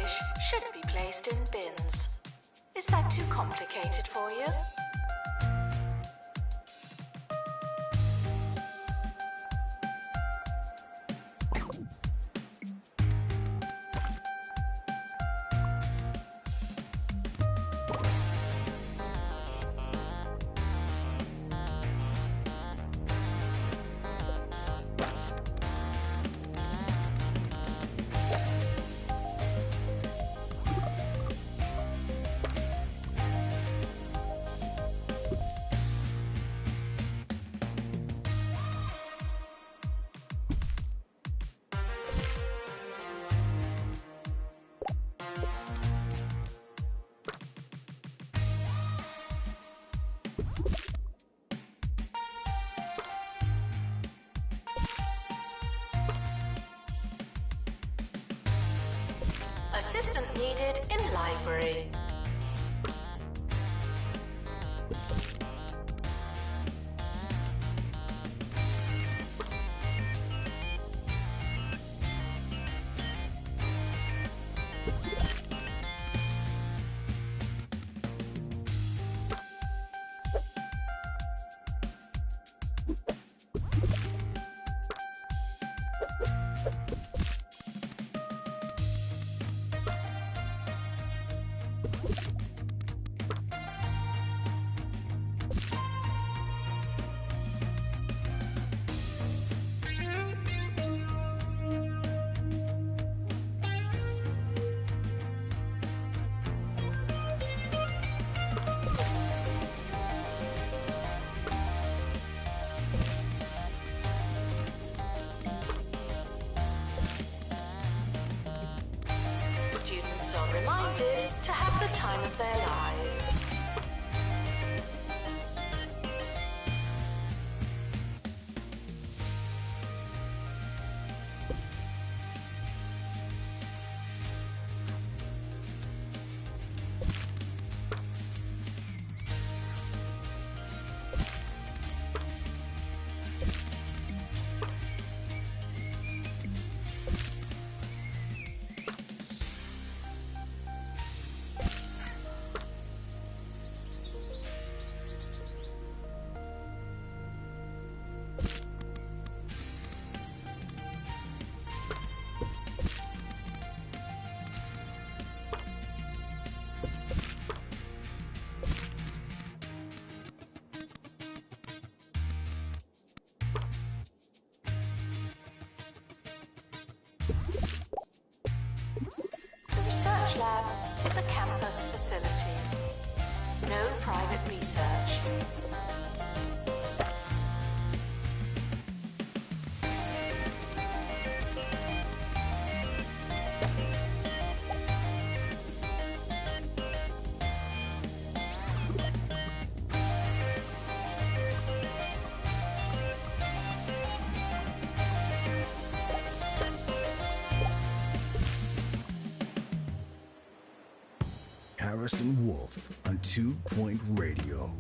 rubbish should be placed in bins. Is that too complicated for you? Assistant needed in library. Students are reminded to have the time of their lives. The research lab is a campus facility. No private research. Harrison Wolf on 2 Point Radio.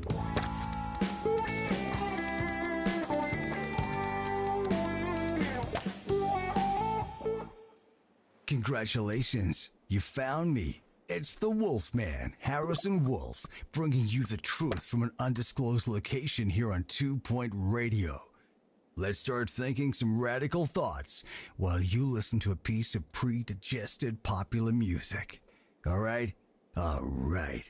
Congratulations, you found me. It's the Wolfman, Harrison Wolf, bringing you the truth from an undisclosed location here on 2 Point Radio. Let's start thinking some radical thoughts while you listen to a piece of pre-digested popular music. All right? All right.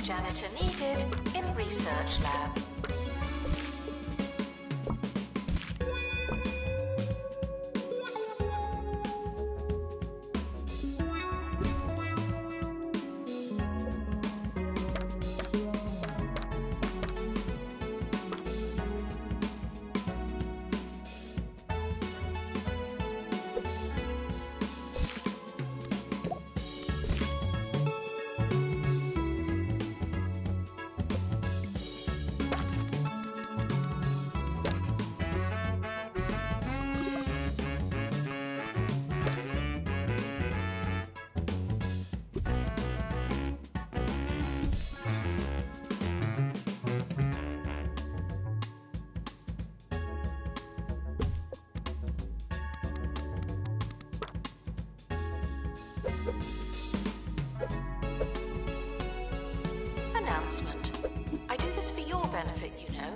Janitor needed in research lab. Announcement. I do this for your benefit, you know.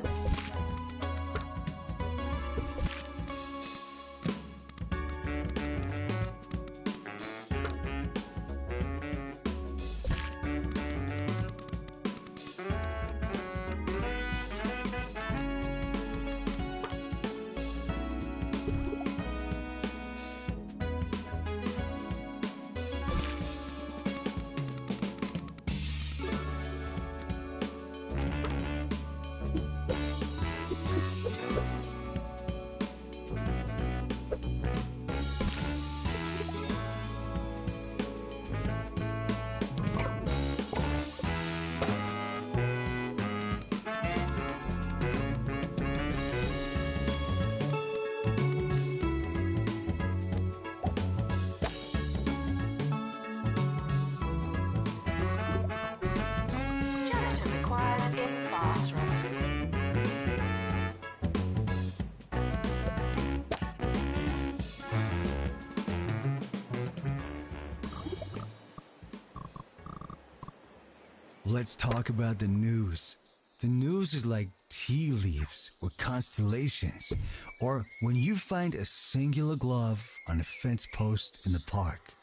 Let's talk about the news. The news is like tea leaves or constellations, or when you find a singular glove on a fence post in the park.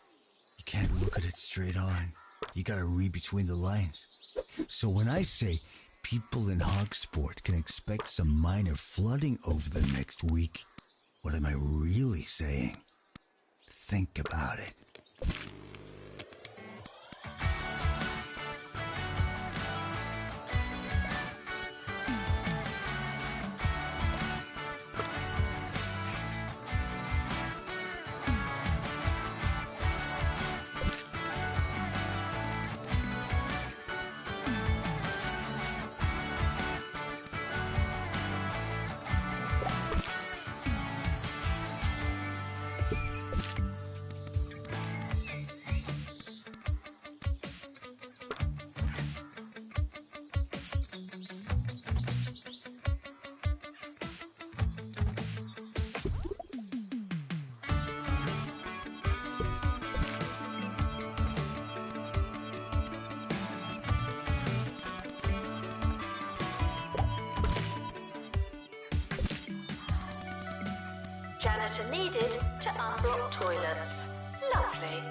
You can't look at it straight on. You gotta read between the lines. So when I say people in hog sport can expect some minor flooding over the next week, what am I really saying? Think about it. Janitor needed to unblock toilets. Lovely.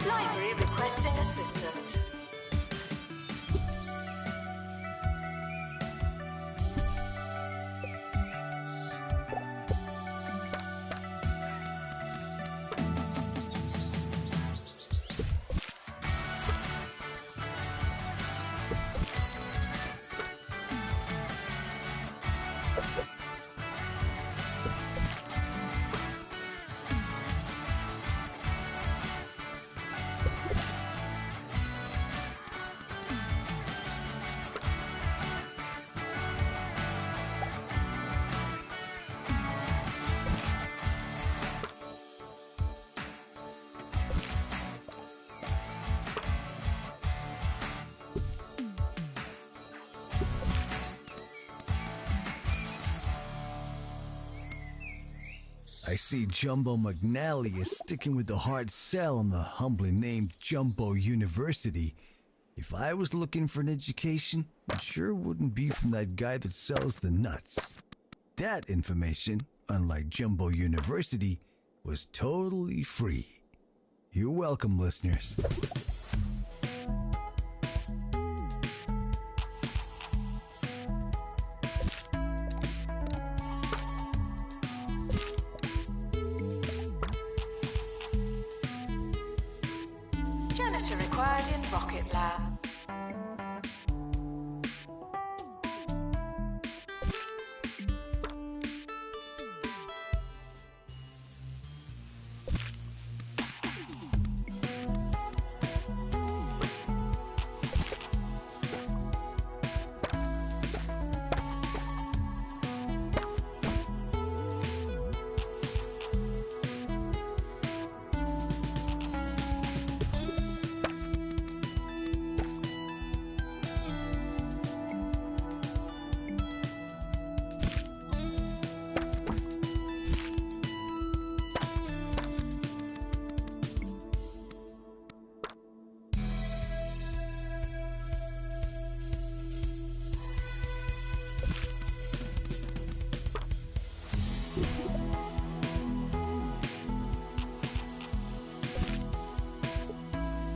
Library requesting assistant. I see Jumbo McNally is sticking with the hard sell on the humbly named Jumbo University. If I was looking for an education, it sure wouldn't be from that guy that sells the nuts. That information, unlike Jumbo University, was totally free. You're welcome, listeners. Janitor required in Rocket Lab.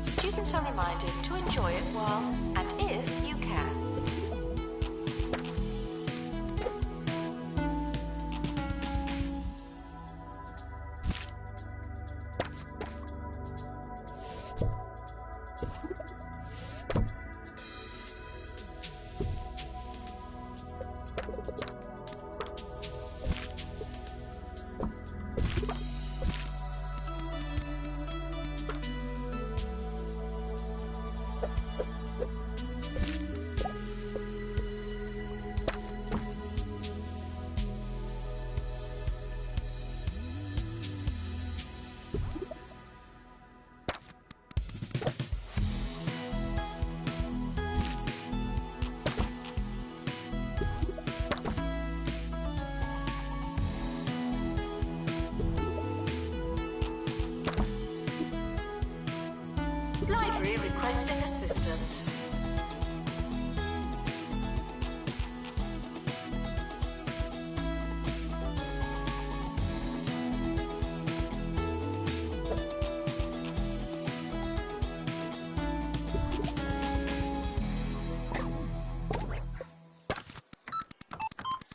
Students are reminded to enjoy it while and if you can. Library requesting assistant.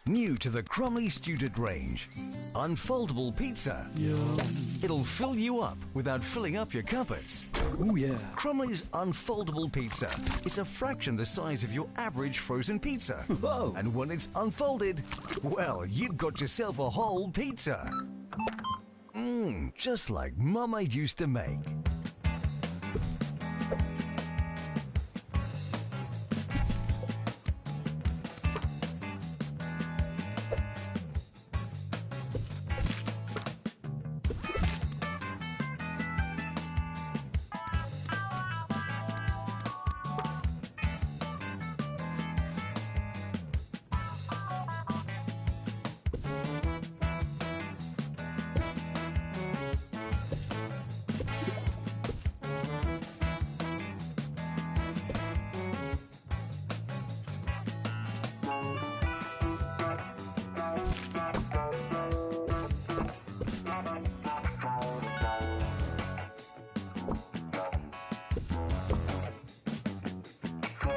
New to the Crumley student range. Unfoldable pizza. Yum. It'll fill you up without filling up your cupboards. Ooh, yeah. Crumley's unfoldable pizza. It's a fraction the size of your average frozen pizza. Whoa. And when it's unfolded, well, you've got yourself a whole pizza. Just like Mama used to make.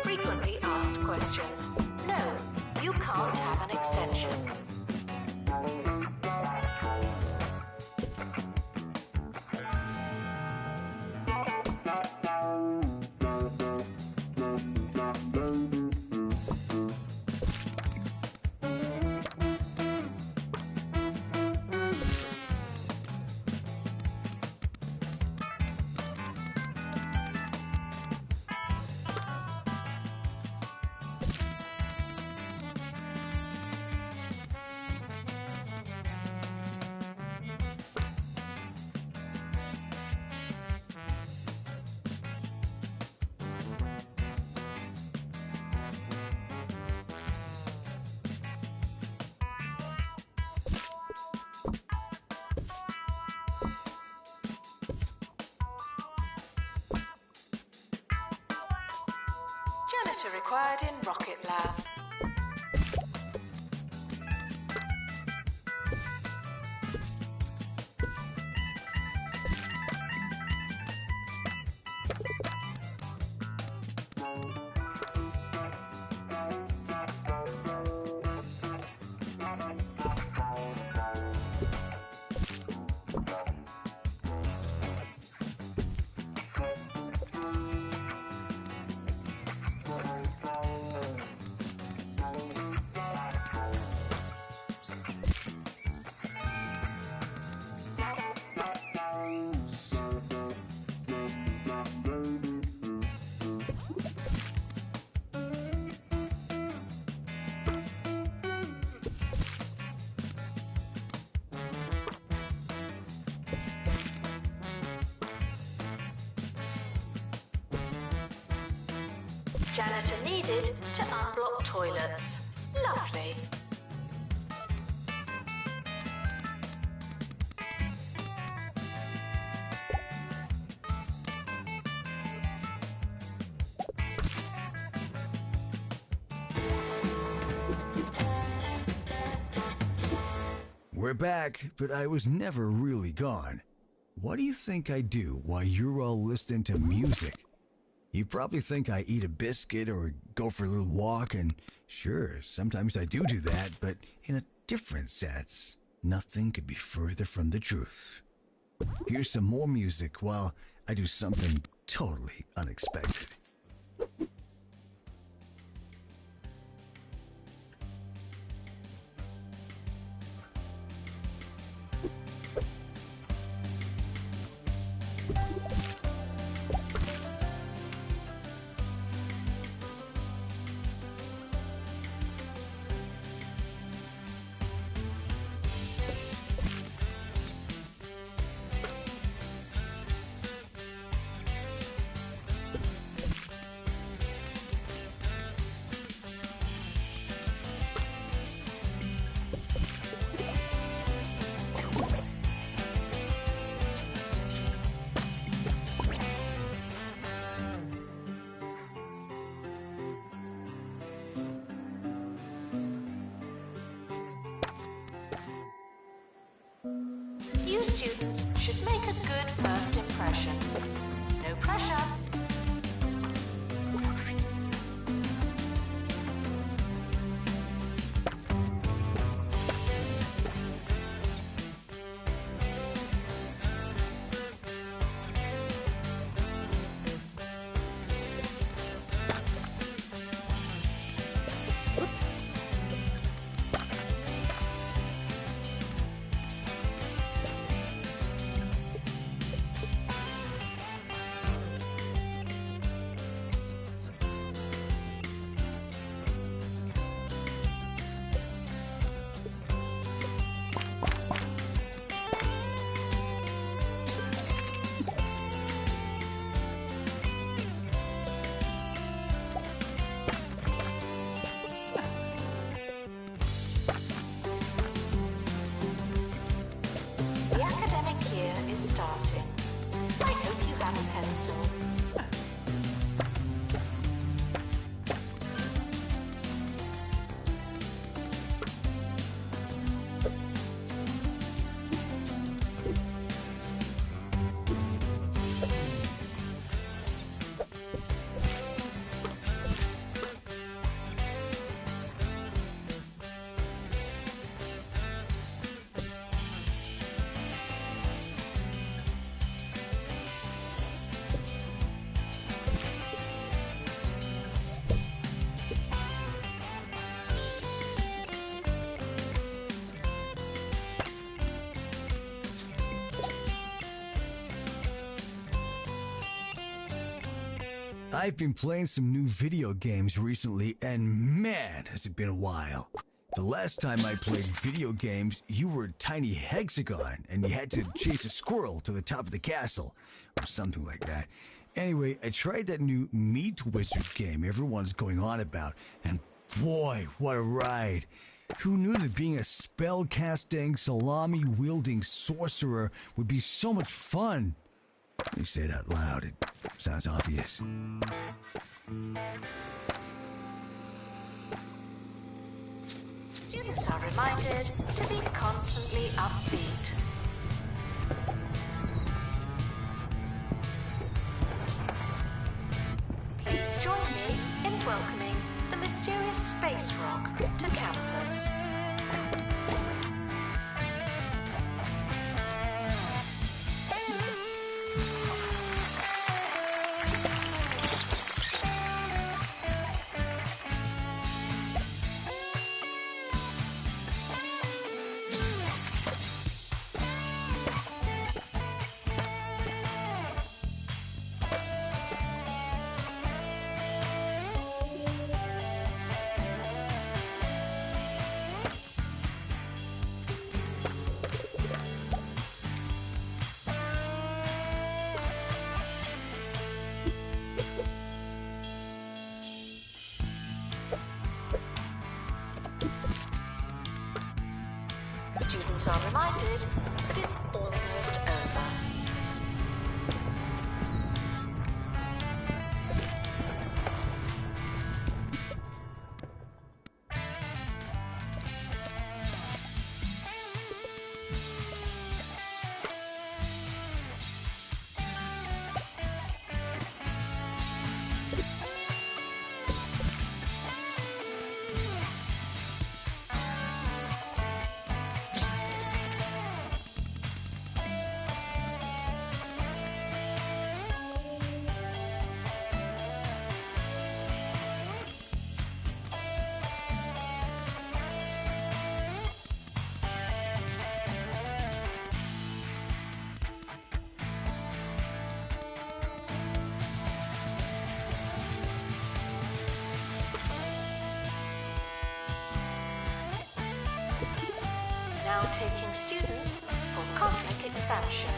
Frequently asked questions. No, you can't have an extension. Janitor required in Rocket Lab. Janitor needed to unblock toilets. Lovely. We're back, but I was never really gone. What do you think I do while you're all listening to music? You probably think I eat a biscuit or go for a little walk, and sure, sometimes I do that, but in a different sense. Nothing could be further from the truth. Here's some more music while I do something totally unexpected. You students should make a good first impression. No pressure. The academic year is starting. I hope you have a pencil. I've been playing some new video games recently, and man, has it been a while. The last time I played video games, you were a tiny hexagon, and you had to chase a squirrel to the top of the castle, or something like that. Anyway, I tried that new Meat Wizard game everyone's going on about, and boy, what a ride. Who knew that being a spell-casting, salami-wielding sorcerer would be so much fun? You say it out loud, it sounds obvious. Students are reminded to be constantly upbeat. Please join me in welcoming the mysterious space rock to campus. Students are reminded that it's almost over. Now taking students for cosmic expansion.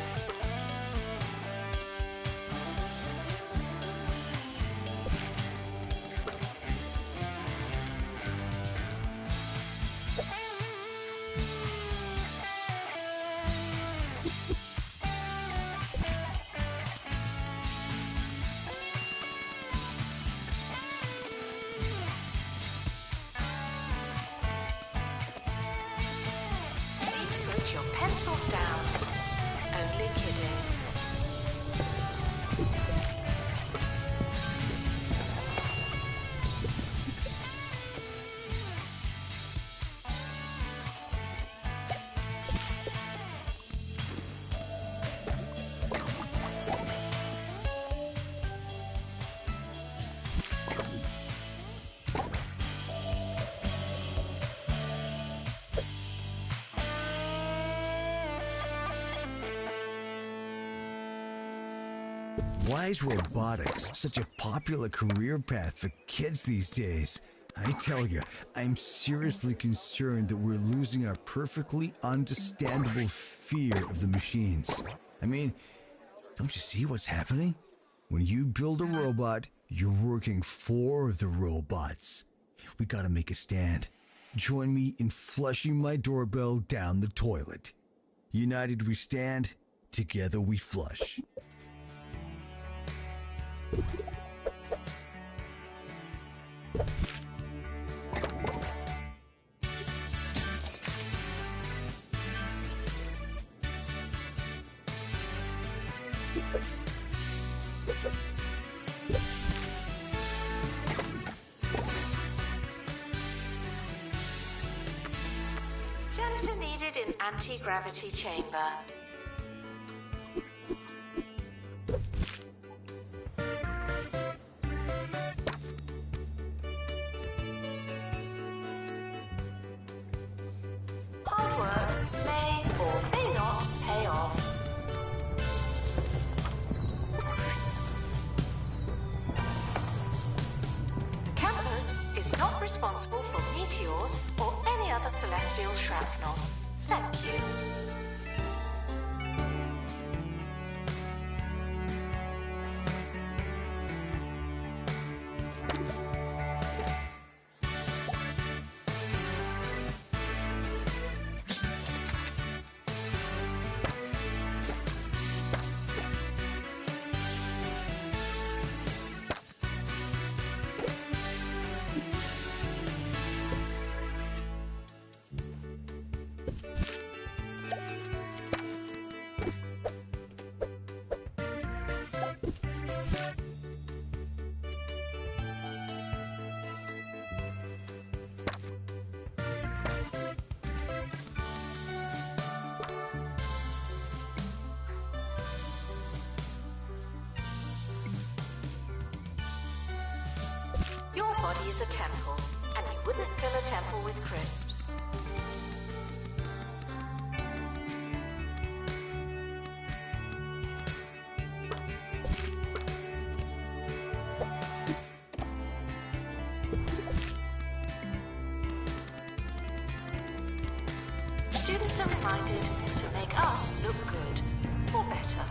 Put your pencils down. Only kidding. Why is robotics such a popular career path for kids these days? I tell you, I'm seriously concerned that we're losing our perfectly understandable fear of the machines. I mean, don't you see what's happening? When you build a robot, you're working for the robots. We gotta make a stand. Join me in flushing my doorbell down the toilet. United we stand, together we flush. Janitor needed in anti-gravity chamber. Hard work may or may not pay off. The campus is not responsible for meteors or any other celestial shrapnel. Thank you. Your body is a temple, and you wouldn't fill a temple with crisps. Students are reminded to make us look good, or better.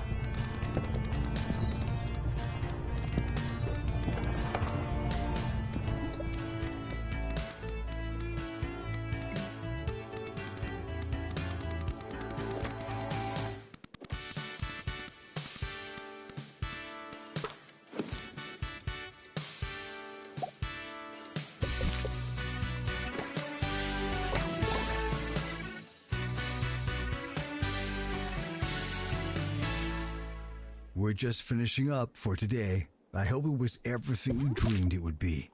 We're just finishing up for today. I hope it was everything you dreamed it would be.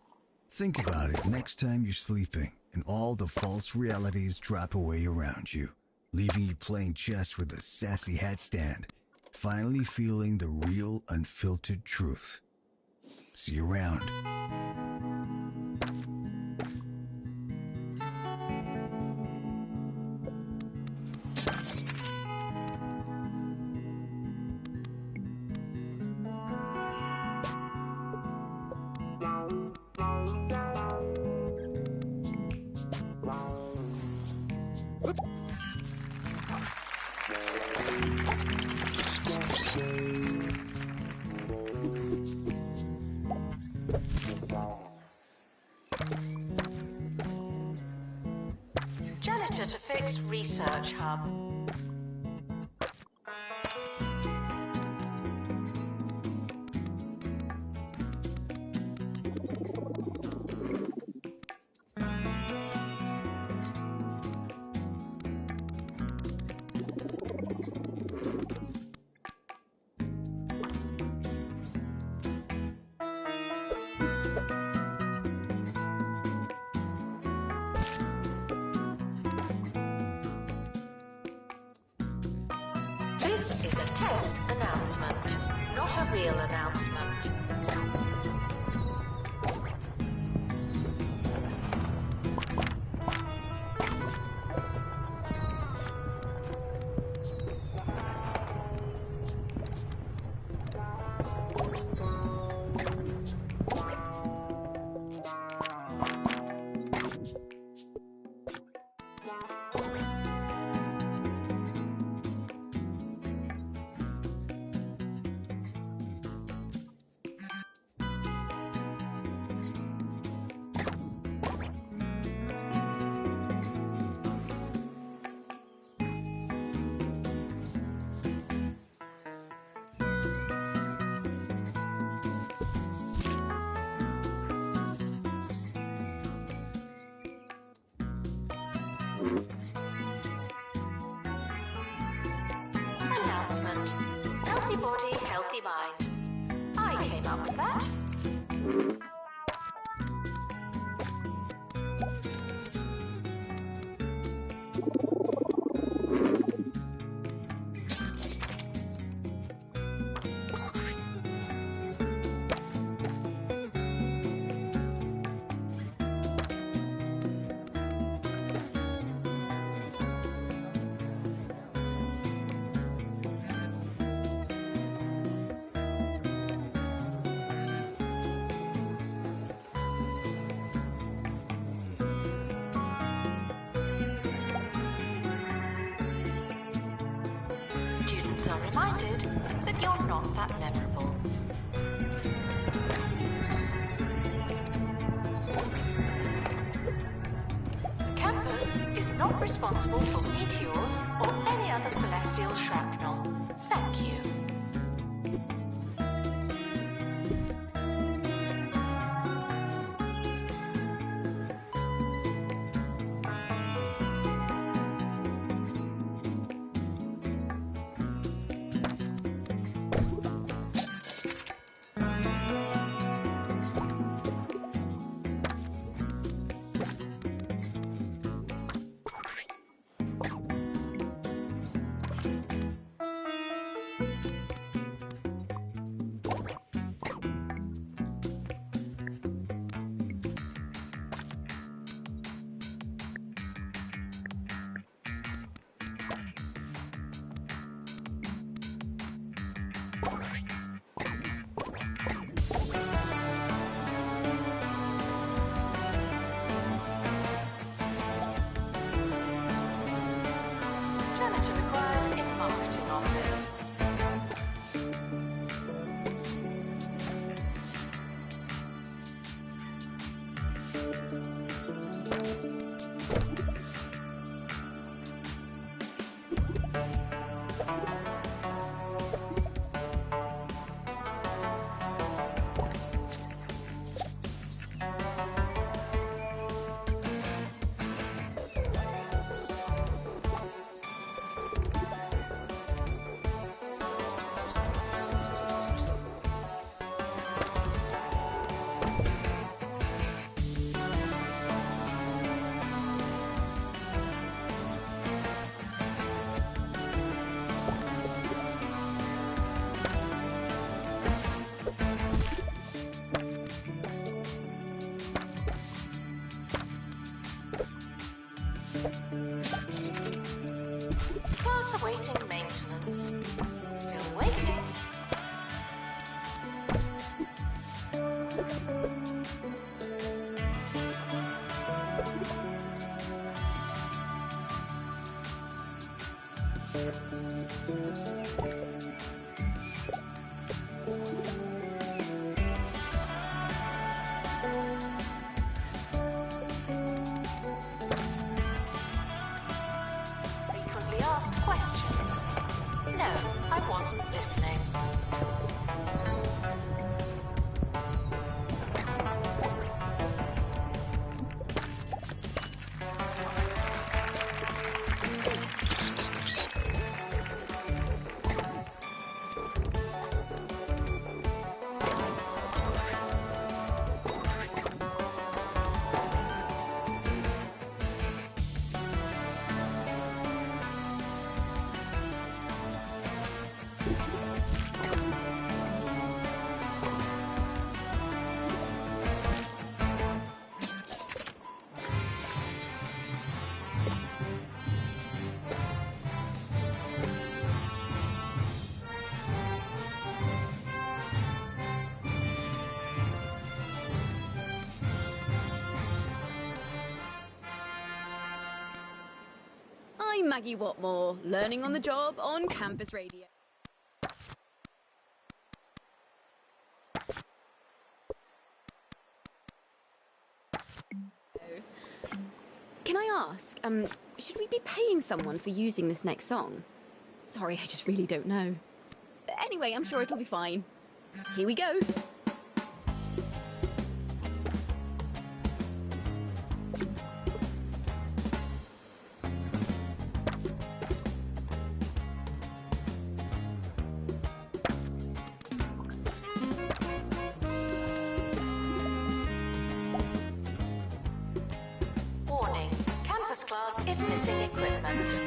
Think about it next time you're sleeping and all the false realities drop away around you, leaving you playing chess with a sassy hat stand, finally feeling the real unfiltered truth. See you around. Janitor to fix research hub. This is a test announcement, not a real announcement. Announcement. Healthy body, healthy mind. I came up with that. Students are reminded that you're not that memorable. The campus is not responsible for meteors or any other celestial shrapnel. Thank you. Janitor required in marketing office. Class awaiting maintenance. Still waiting. Frequently asked questions. No, I wasn't listening. I'm Maggie Watmore, learning on the job on campus radio. Can I ask, should we be paying someone for using this next song? Sorry, I just really don't know. Anyway, I'm sure it'll be fine. Here we go. Warning, campus class is missing equipment.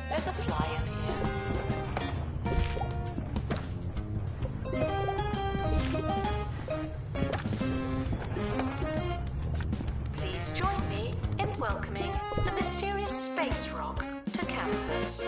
There's a fly in here. Please join me in welcoming the mysterious space rock to campus.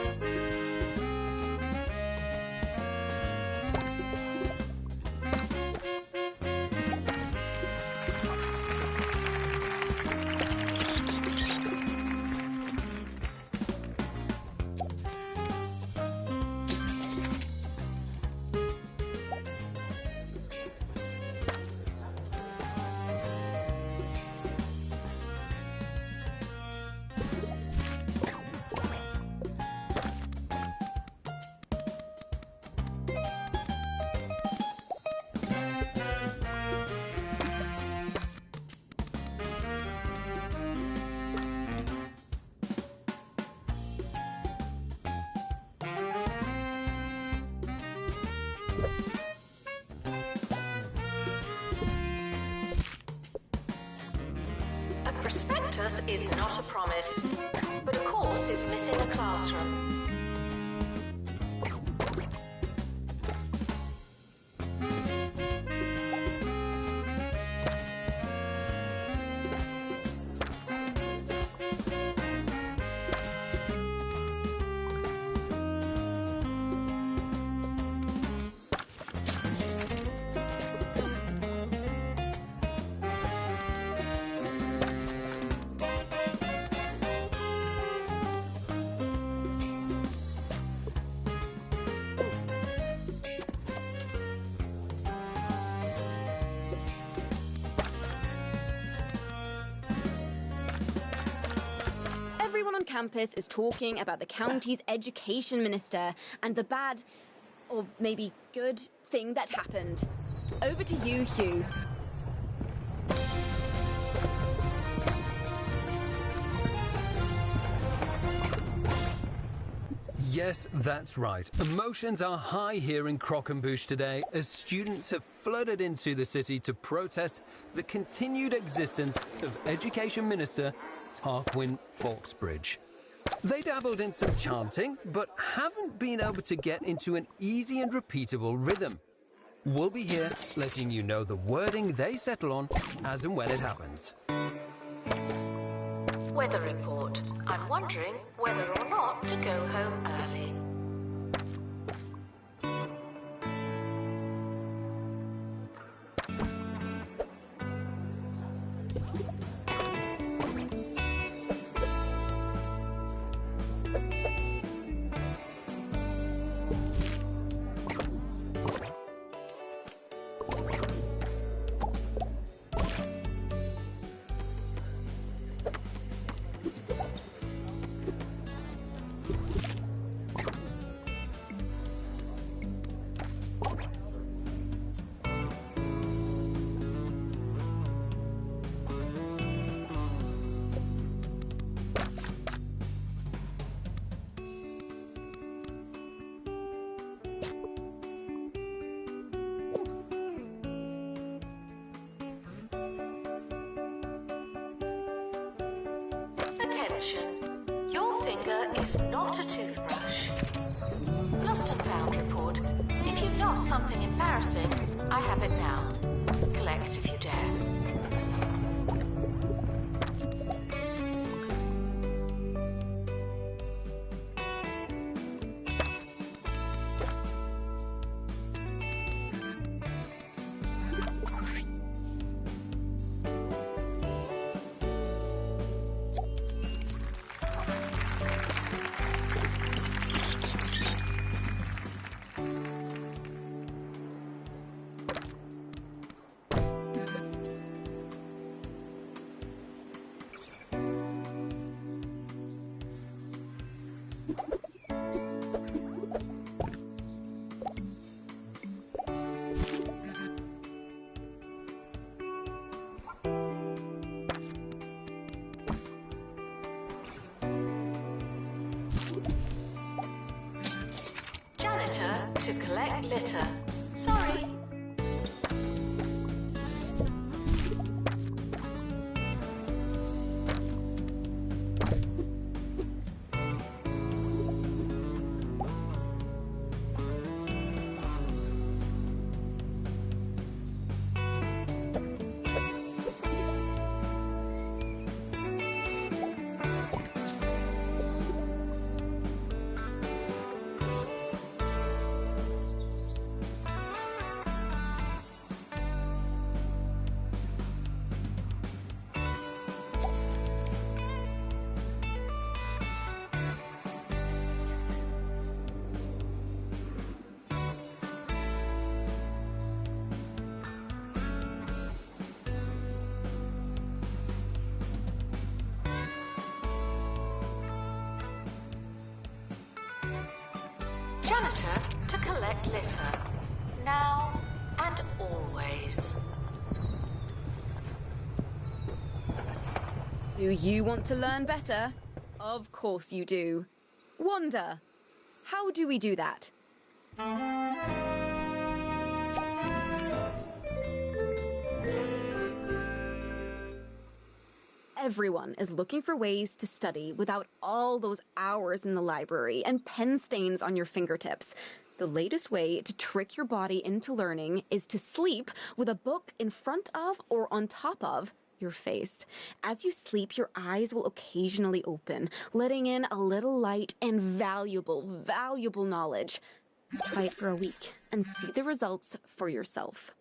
A prospectus is not a promise, but a course is missing a classroom. Everyone on campus is talking about the county's education minister and the bad, or maybe good, thing that happened. Over to you, Hugh. Yes, that's right. Emotions are high here in Croquembouche today as students have flooded into the city to protest the continued existence of Education Minister Tarquin Fawkesbridge. They dabbled in some chanting, but haven't been able to get into an easy and repeatable rhythm. We'll be here letting you know the wording they settle on as and when it happens. Weather report. I'm wondering whether or not to go home early. Attention. Your finger is not a toothbrush. Lost and found report. If you lost something embarrassing, I have it now. Collect if you dare. Janitor to collect litter. Sorry. Janitor to collect litter. Now and always. Do you want to learn better? Of course you do. Wanda, how do we do that? Everyone is looking for ways to study without all those hours in the library and pen stains on your fingertips. The latest way to trick your body into learning is to sleep with a book in front of or on top of your face. As you sleep, your eyes will occasionally open, letting in a little light and valuable knowledge. Try it for a week and see the results for yourself.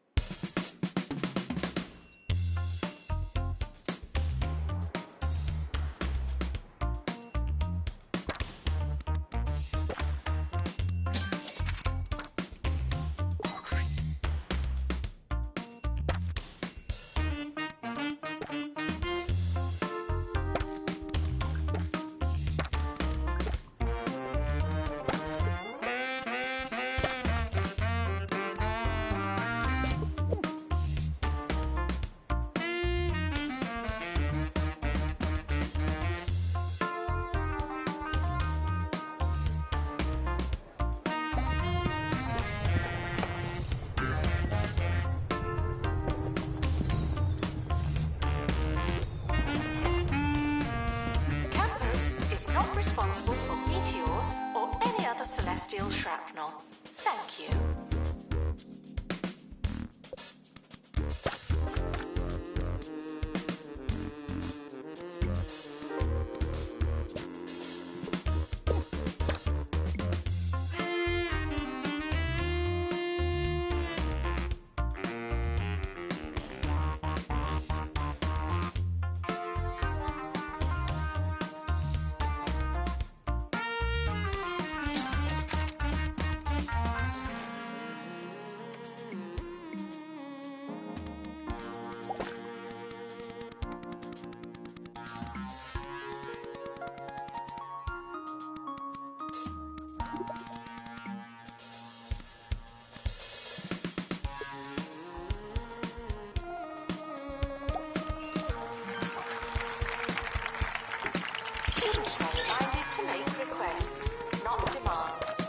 is not responsible for meteors or any other celestial shrapnel. Thank you. Students are reminded to make requests, not demands.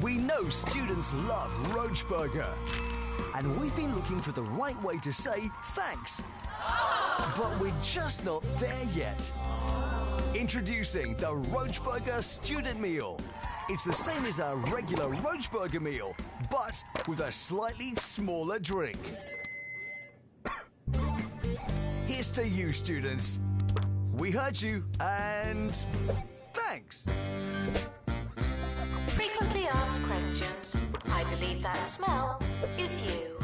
We know students love Roach Burger, and we've been looking for the right way to say thanks. But we're just not there yet. Introducing the Roach Burger Student Meal. It's the same as our regular Roach Burger meal, but with a slightly smaller drink. Here's to you, students. We heard you, and thanks. Frequently asked questions. I believe that smell is you.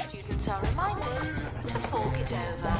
Students are reminded to fork it over.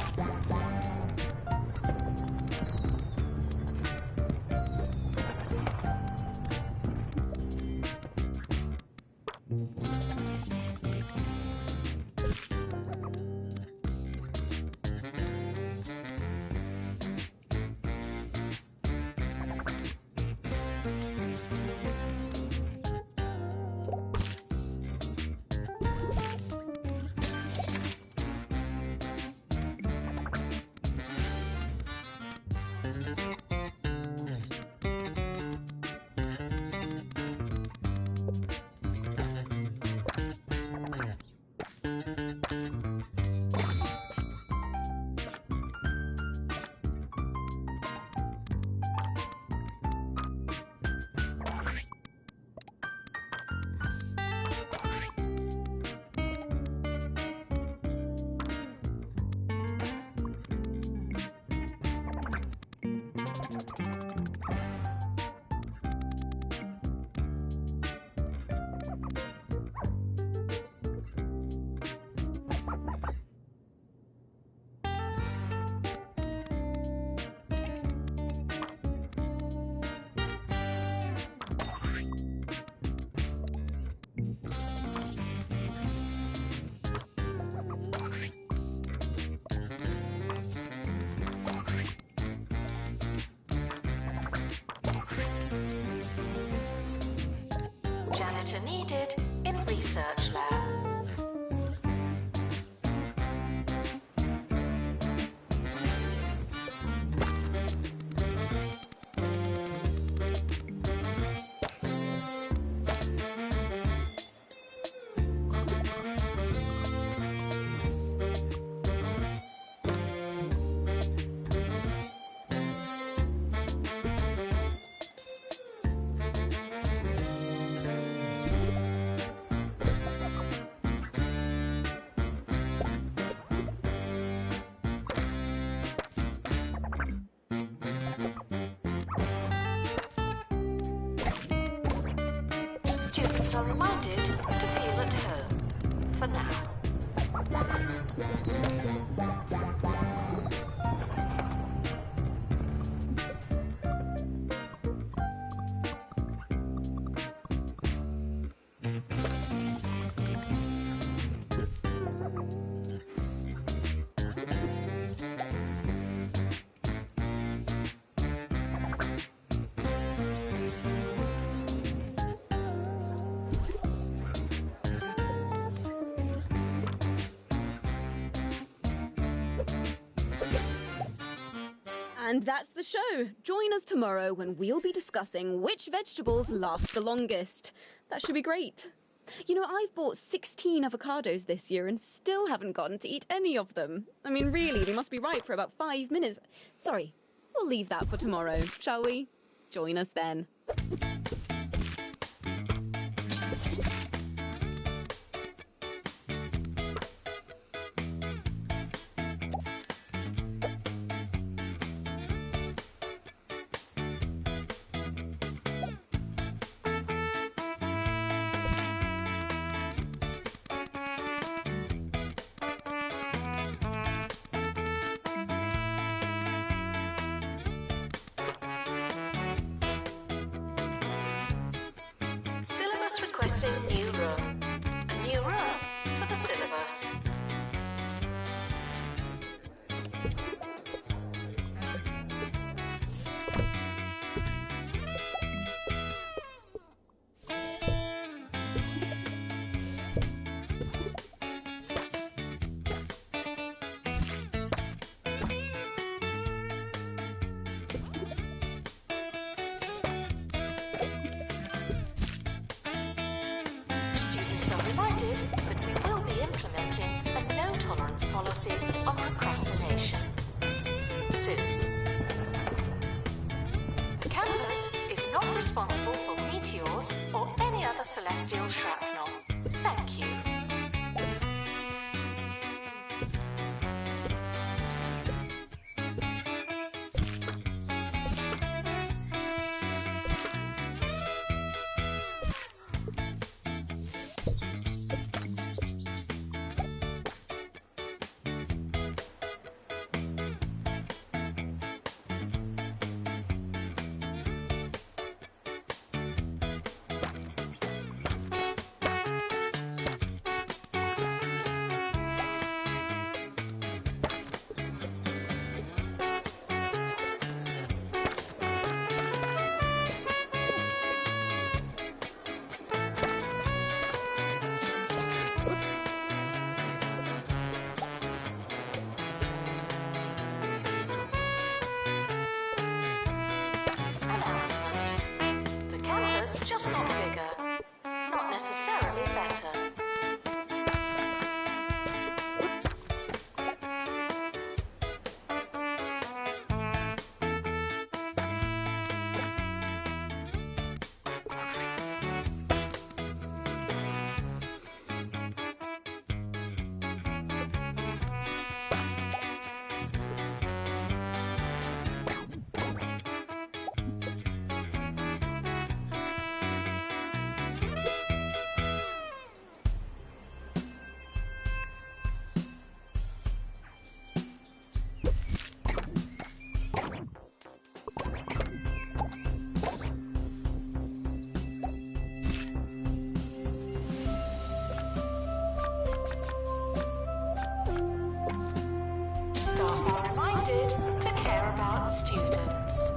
Janitor needed in research lab. Students are reminded to feel at home for now. And that's the show. Join us tomorrow when we'll be discussing which vegetables last the longest. That should be great. You know, I've bought 16 avocados this year and still haven't gotten to eat any of them. I mean, really, they must be ripe for about 5 minutes. Sorry, we'll leave that for tomorrow, shall we? Join us then. Syllabus requesting new room. A new room for the syllabus. Students are reminded that we will be implementing a no-tolerance policy on procrastination soon. The campus is not responsible for meteors or any other celestial shrapnel. Thank you. Announcement. The campus just got bigger, not necessarily better. Staff are reminded to care about students.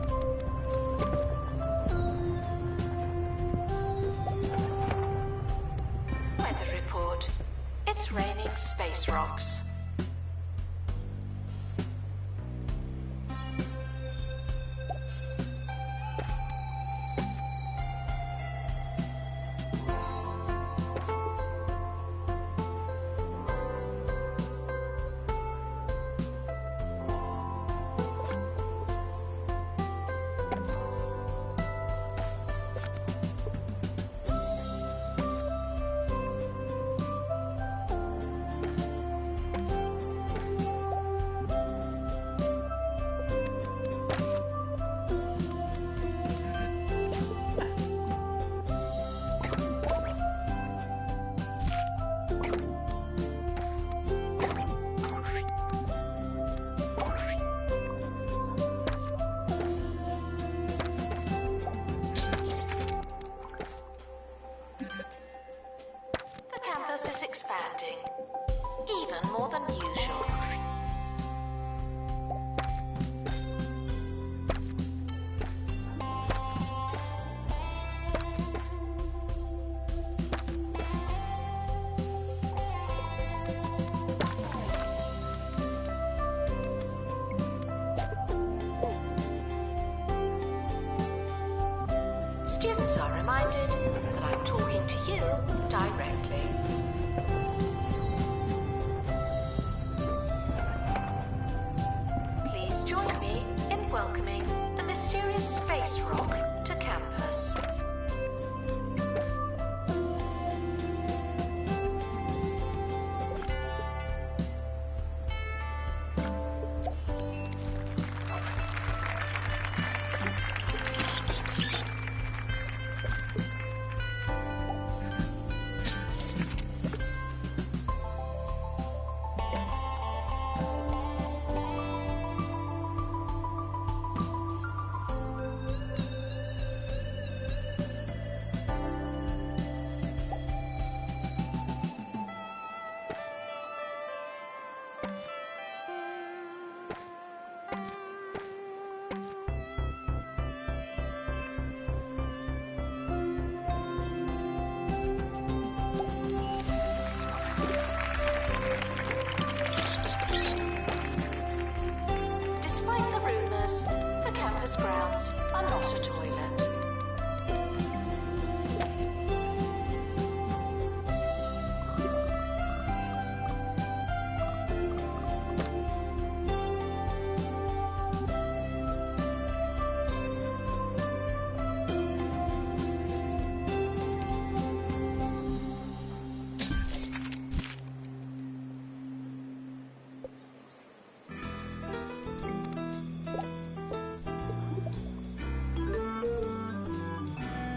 Weather report. It's raining space rocks. more than usual. Students are reminded that I'm talking to you directly. Please join me in welcoming the mysterious space rock to campus. Despite the rumors, the campus grounds are not a toilet.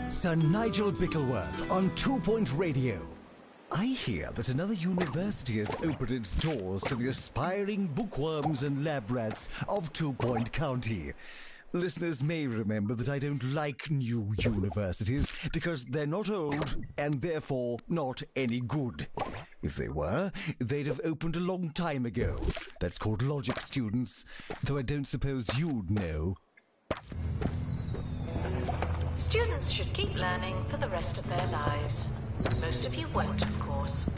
Sir Nigel Bickleworth on 2 Point Radio. I hear that another university has opened its doors to the aspiring bookworms and lab rats of 2 Point County. Listeners may remember that I don't like new universities because they're not old and therefore not any good. If they were, they'd have opened a long time ago. That's called logic, students, though I don't suppose you'd know. Students should keep learning for the rest of their lives. Most of you won't, of course.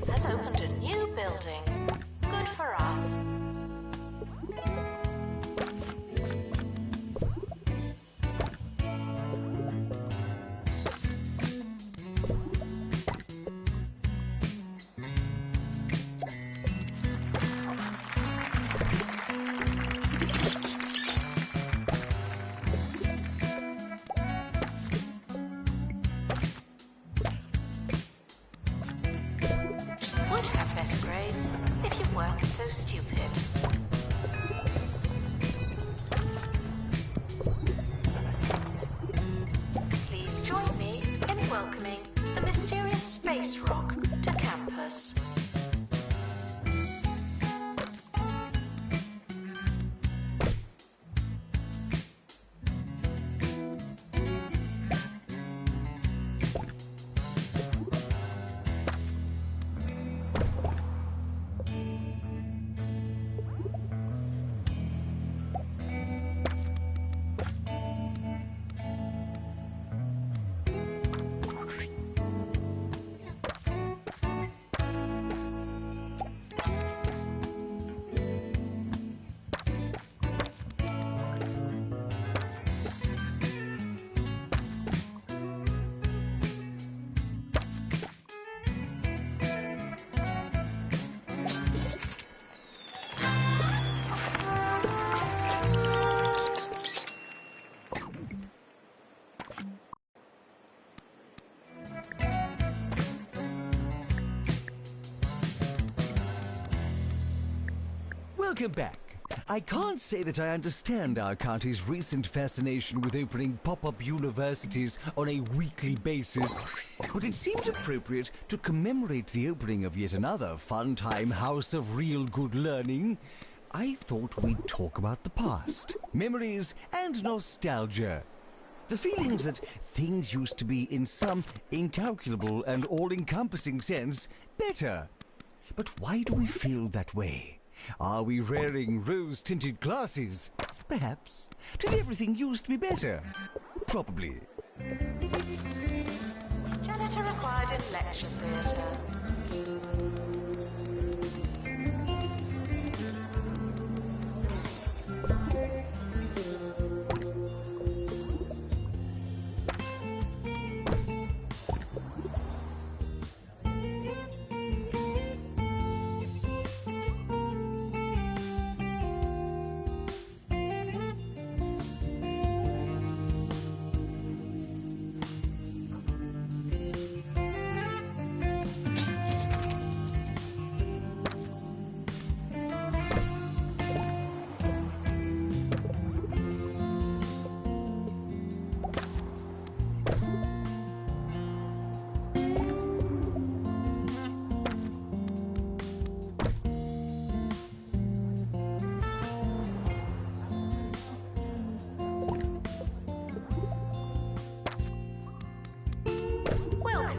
Has opened a new building. Good for us. Would have better grades if you weren't so stupid. Please join me in welcoming the mysterious space rock to campus. Welcome back. I can't say that I understand our county's recent fascination with opening pop-up universities on a weekly basis, but it seemed appropriate to commemorate the opening of yet another fun-time house of real good learning. I thought we'd talk about the past, memories, and nostalgia. The feelings that things used to be, in some incalculable and all-encompassing sense, better. But why do we feel that way? Are we wearing rose-tinted glasses? Perhaps. Did everything used to be better? Probably. Janitor required in lecture theatre.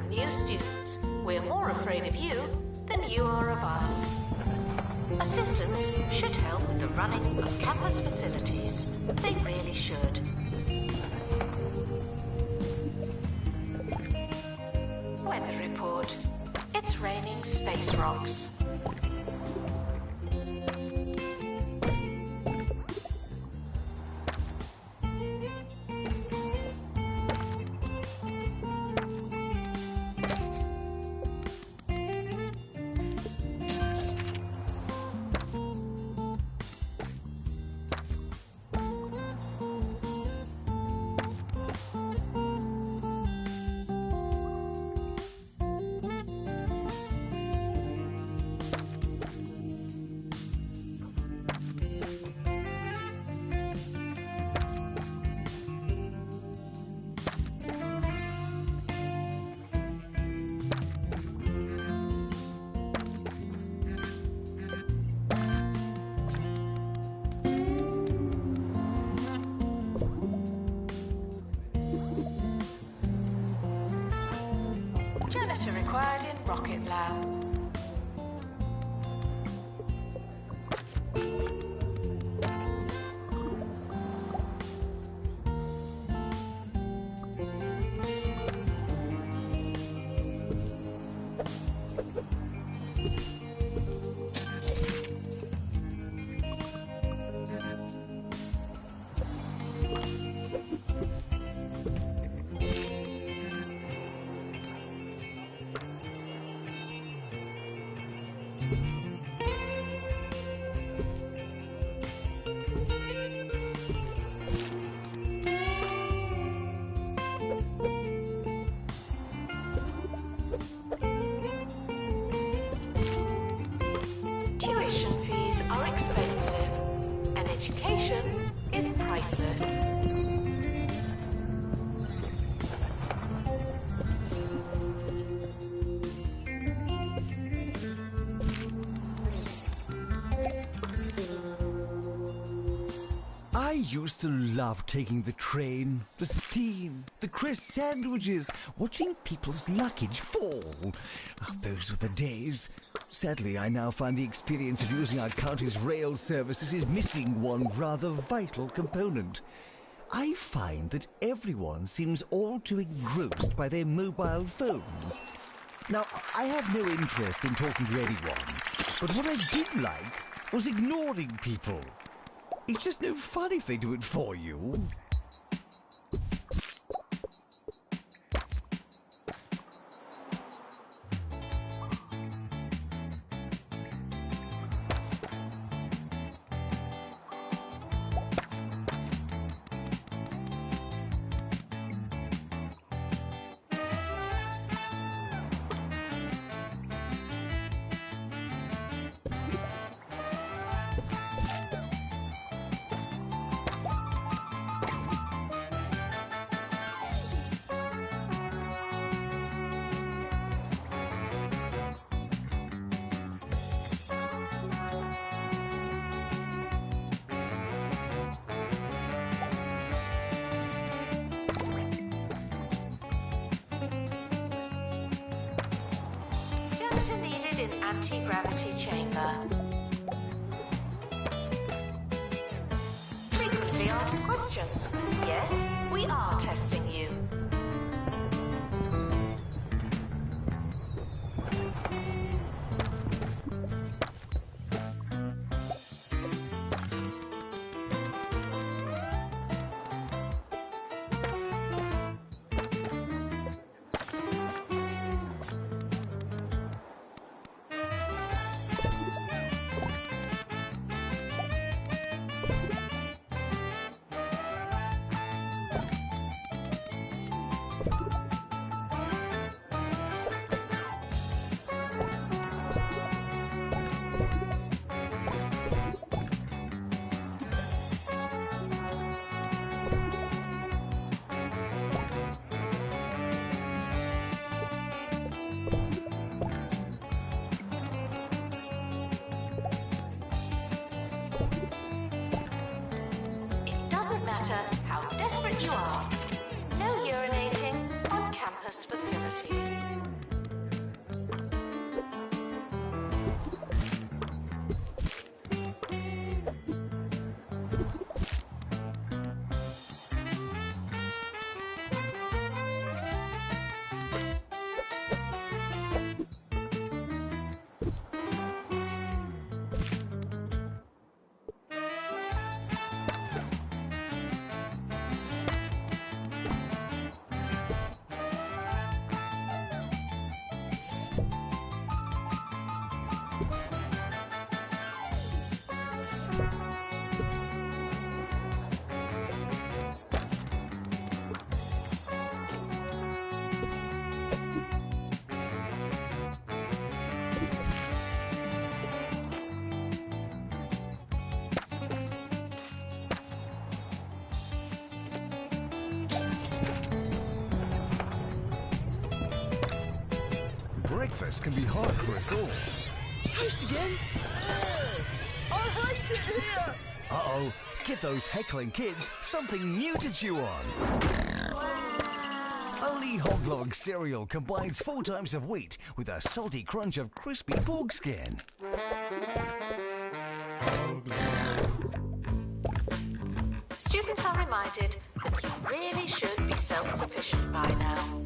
New students, we're more afraid of you than you are of us. Assistants should help with the running of campus facilities. They really should. Weather report. It's raining space rocks. Janitor required in rocket lab. Tuition fees are expensive, and education is priceless. I used to love taking the train, the steam, the crisp sandwiches, watching people's luggage fall. Oh, those were the days. Sadly, I now find the experience of using our county's rail services is missing one rather vital component. I find that everyone seems all too engrossed by their mobile phones. Now, I have no interest in talking to anyone, but what I did like was ignoring people. It's just no fun if they do it for you. Data needed in anti-gravity chamber. Frequently asked questions. Yes, we are testing you. Doesn't matter how desperate you are. No urinating on campus facilities. Breakfast can be hard for us all. Toast again? I hate it here! Uh-oh, give those heckling kids something new to chew on. Only Hoglog cereal combines 4 types of wheat with a salty crunch of crispy pork skin. Students are reminded that you really should be self-sufficient by now.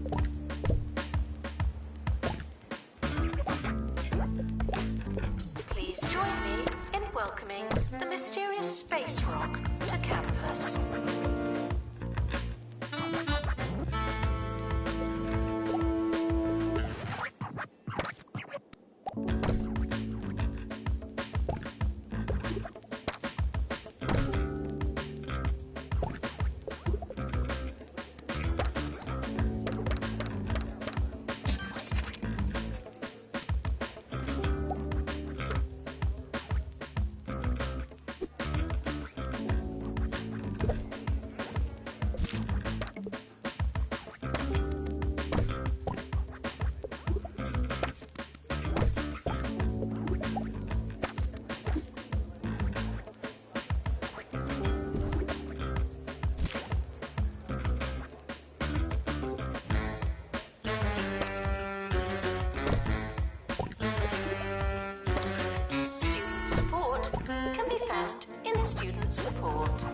Please join me in welcoming the mysterious space rock to campus. Can be found in student support.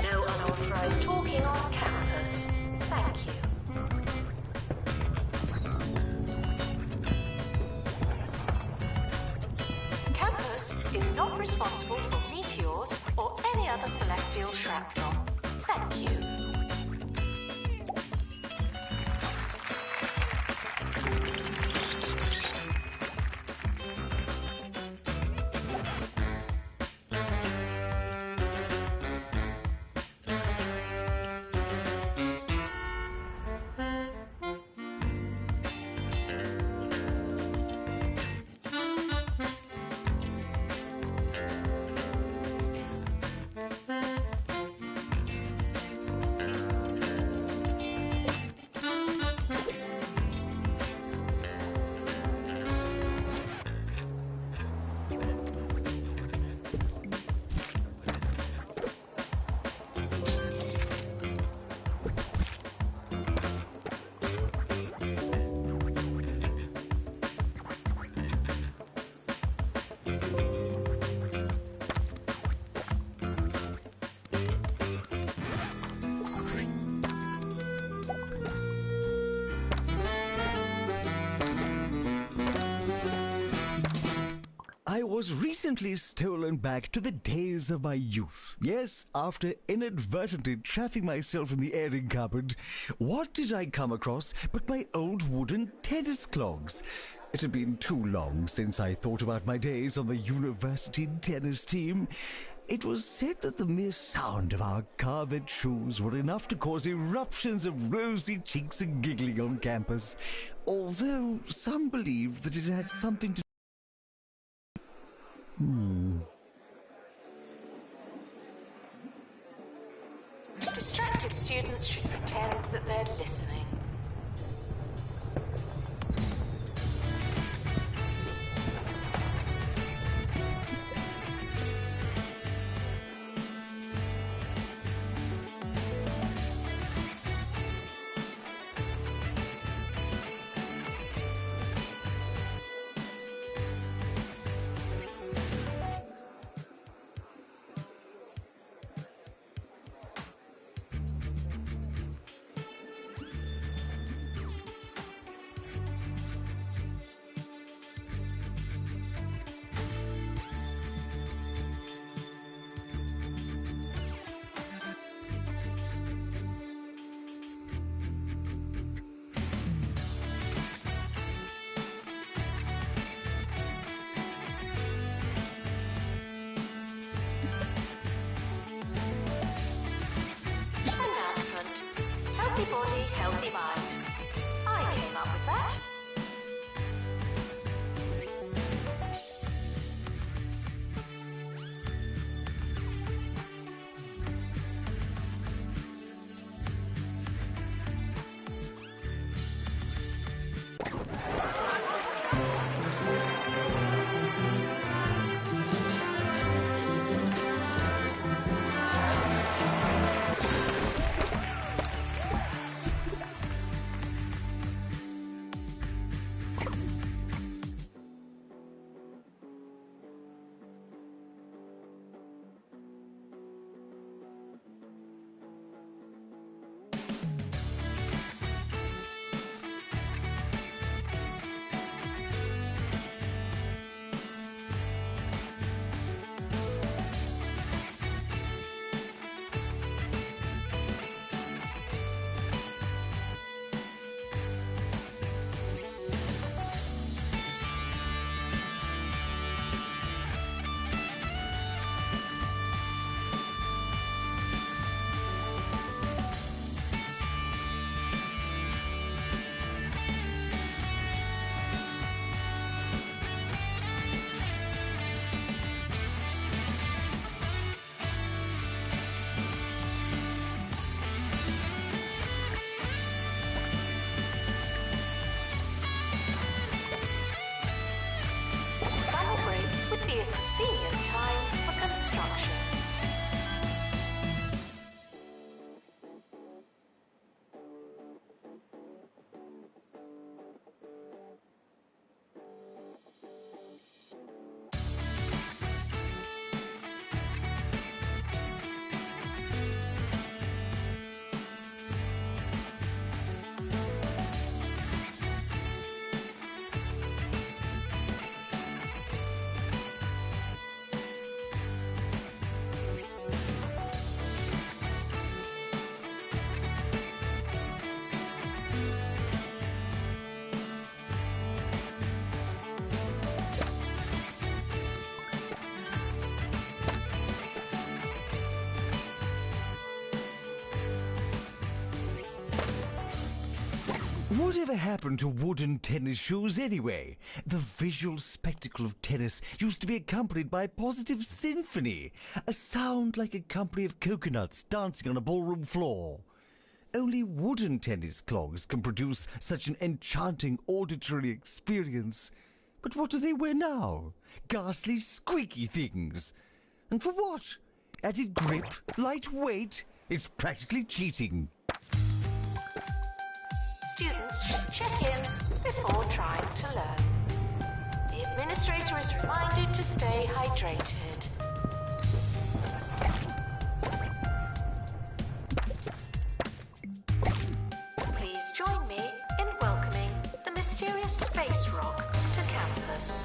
No unauthorized talking on campus. Thank you. Campus is not responsible for meteors or any other celestial shrapnel. Thank you. was recently stolen back to the days of my youth. Yes, after inadvertently trapping myself in the airing cupboard, what did I come across but my old wooden tennis clogs? It had been too long since I thought about my days on the university tennis team. It was said that the mere sound of our carved shoes were enough to cause eruptions of rosy cheeks and giggling on campus, although some believed that it had something to Distracted students should pretend that they're listening. Announcement. Healthy body, healthy mind. I came up with that. Summer break would be a convenient time for construction. Whatever happened to wooden tennis shoes anyway? The visual spectacle of tennis used to be accompanied by a positive symphony, a sound like a company of coconuts dancing on a ballroom floor. Only wooden tennis clogs can produce such an enchanting auditory experience. But what do they wear now? Ghastly, squeaky things. And for what? Added grip? Light weight? It's practically cheating. Students should check in before trying to learn. The administrator is reminded to stay hydrated. Please join me in welcoming the mysterious space rock to campus.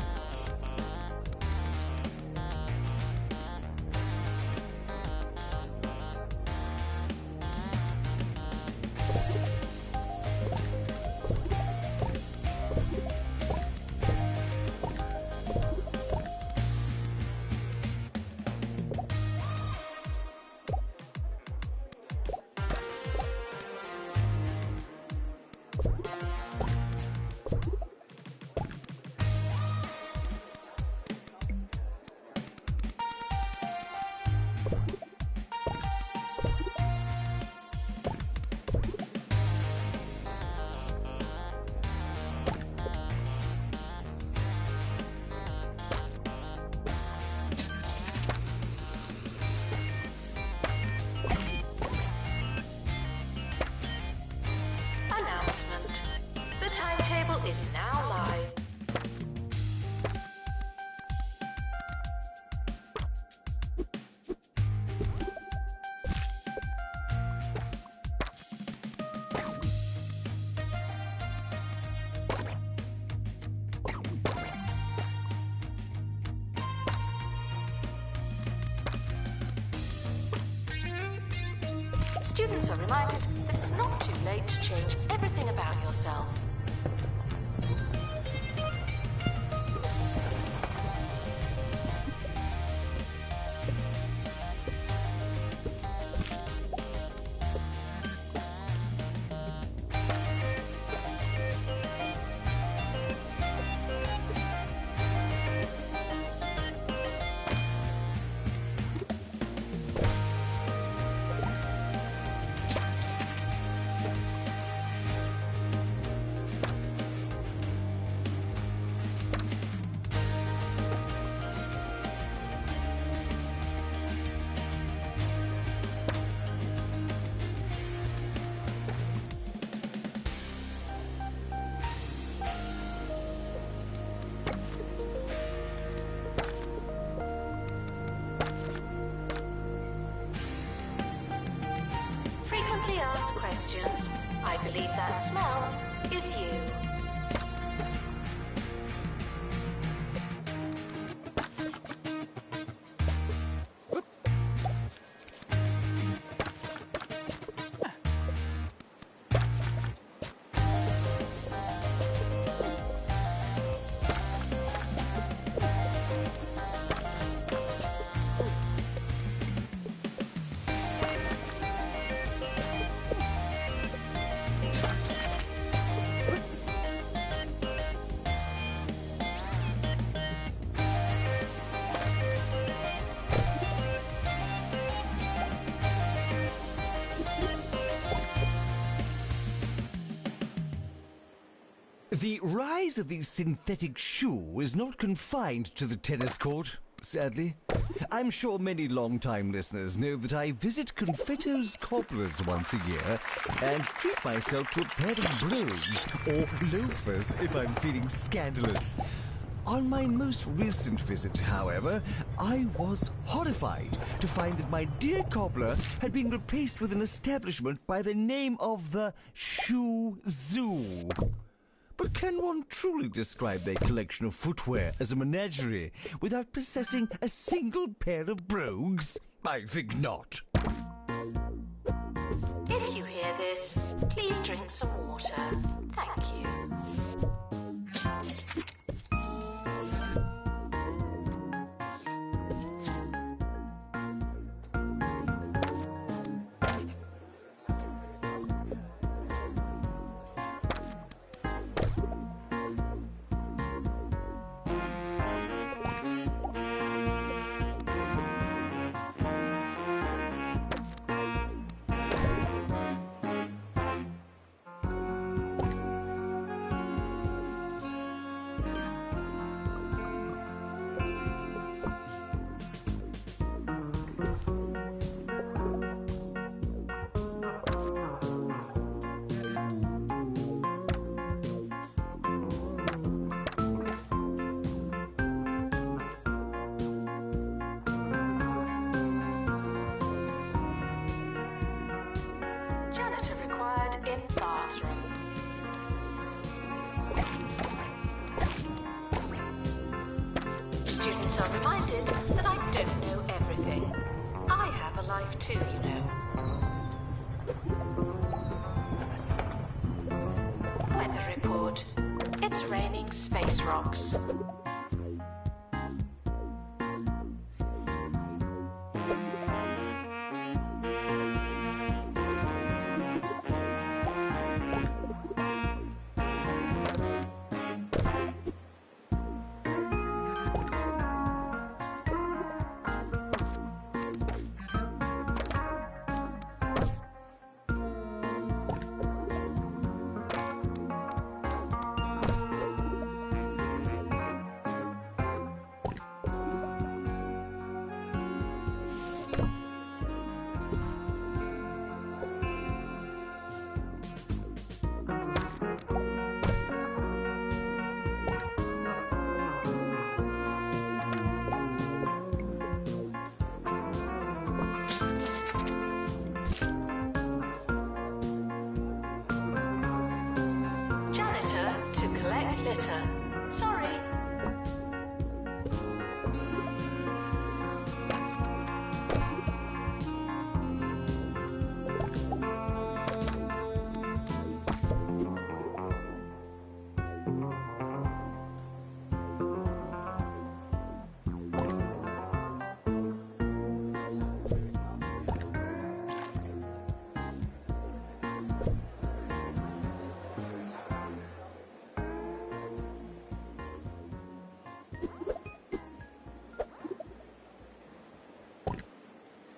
Students are reminded that it's not too late to change everything about yourself. Frequently asked questions. I believe that smell is you. The rise of the synthetic shoe is not confined to the tennis court, sadly. I'm sure many long-time listeners know that I visit Confetto's Cobblers once a year and treat myself to a pair of brogues, or loafers if I'm feeling scandalous. On my most recent visit, however, I was horrified to find that my dear cobbler had been replaced with an establishment by the name of the Shoe Zoo. But can one truly describe their collection of footwear as a menagerie without possessing a single pair of brogues? I think not. If you hear this, please drink some water. Thank you. Janitor required in bathroom. Students are reminded that I don't know everything. I have a life too, you know. Weather report. It's raining space rocks. Litter. Sorry.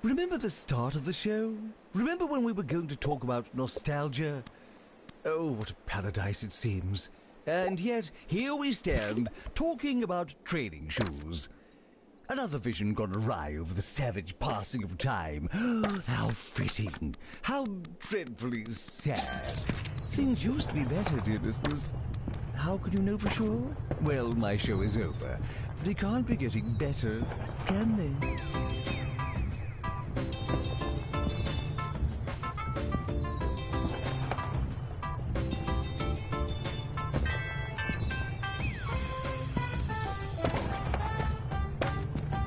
Remember the start of the show? Remember when we were going to talk about nostalgia? Oh, what a paradise it seems. And yet, here we stand, talking about training shoes. Another vision gone awry over the savage passing of time. How fitting. How dreadfully sad. Things used to be better, dear listeners. How can you know for sure? Well, my show is over. They can't be getting better, can they?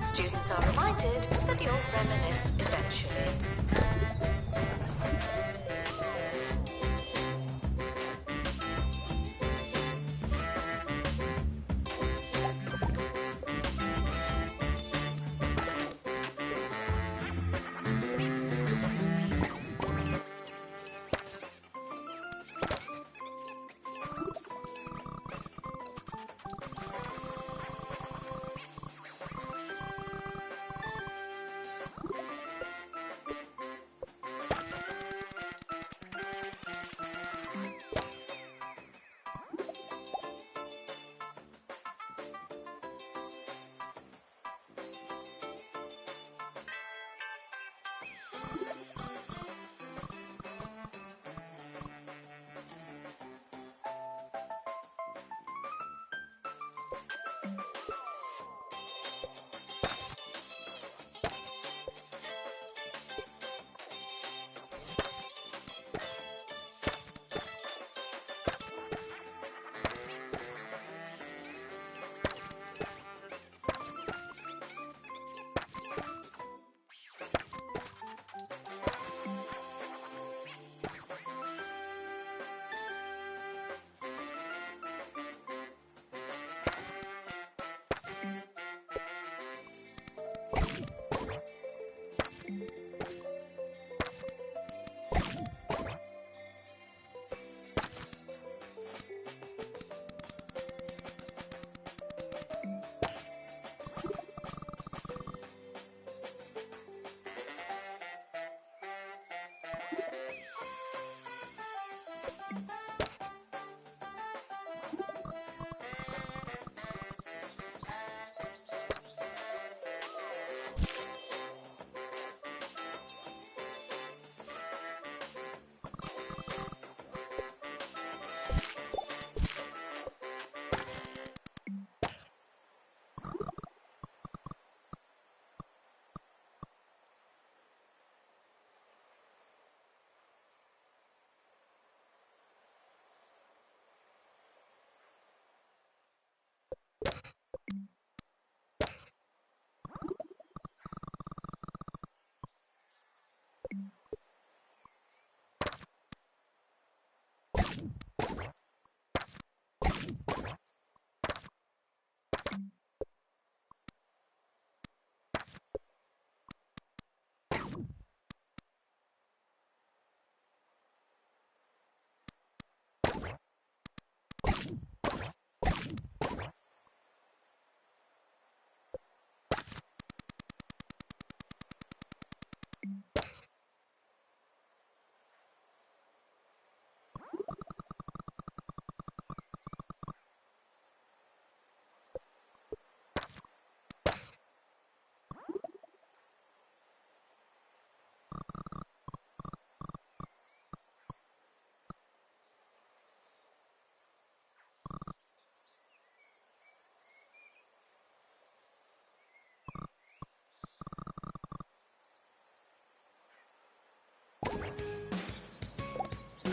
Students are reminded that you'll reminisce eventually.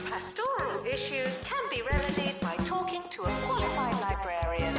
Pastoral issues can be remedied by talking to a qualified librarian.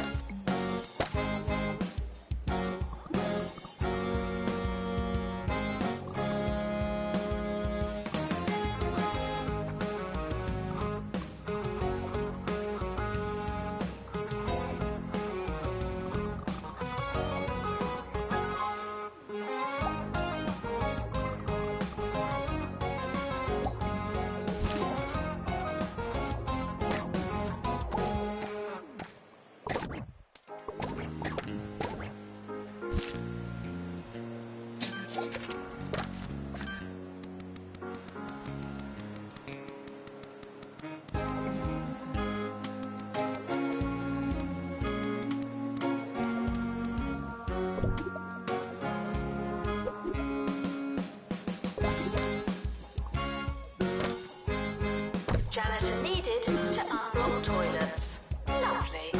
Janitor needed to unblock toilets. Lovely.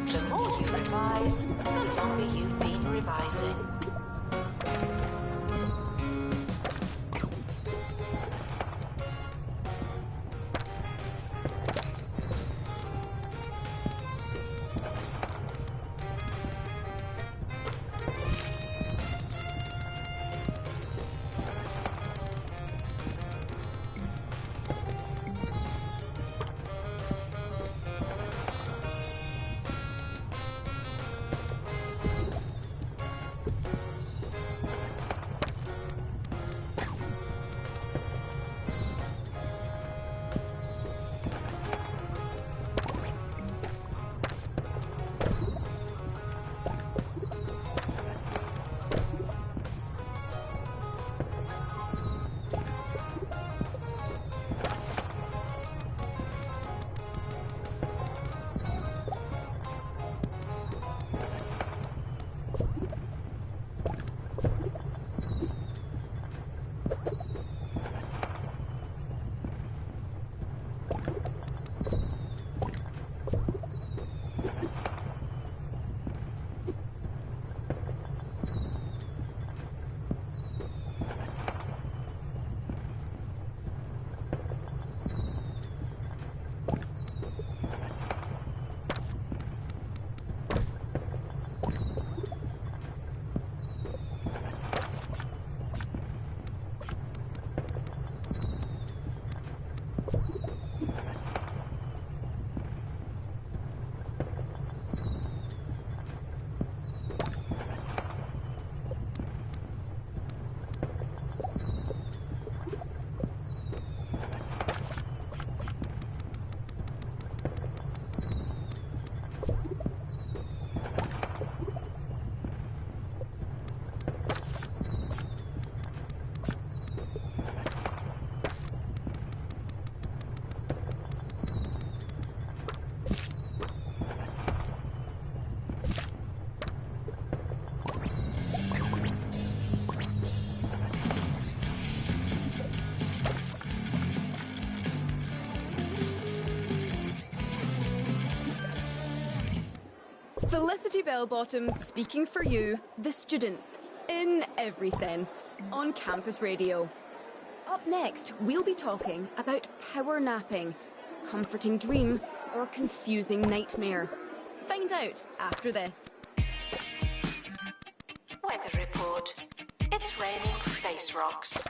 The more you revise, the longer you've been revising. Felicity Bellbottom speaking for you, the students, in every sense, on campus radio. Up next, we'll be talking about power napping, comforting dream, or confusing nightmare. Find out after this. Weather report. It's raining space rocks.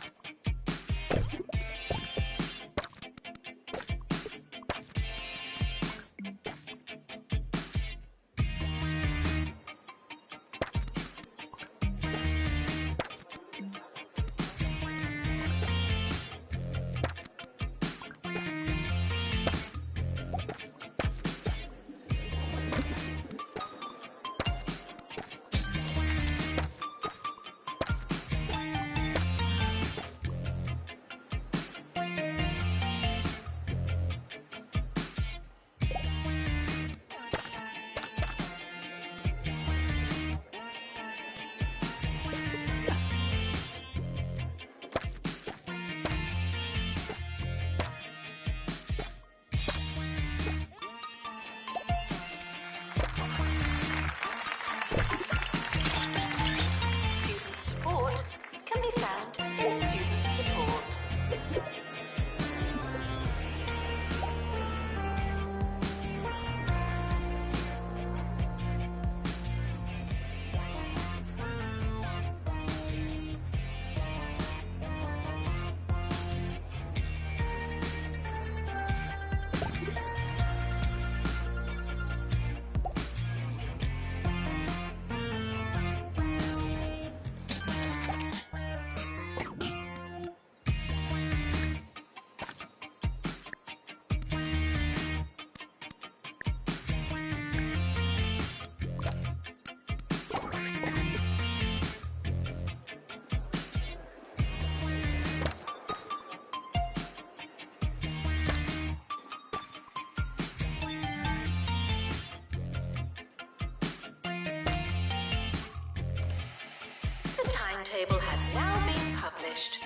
timetable has now been published.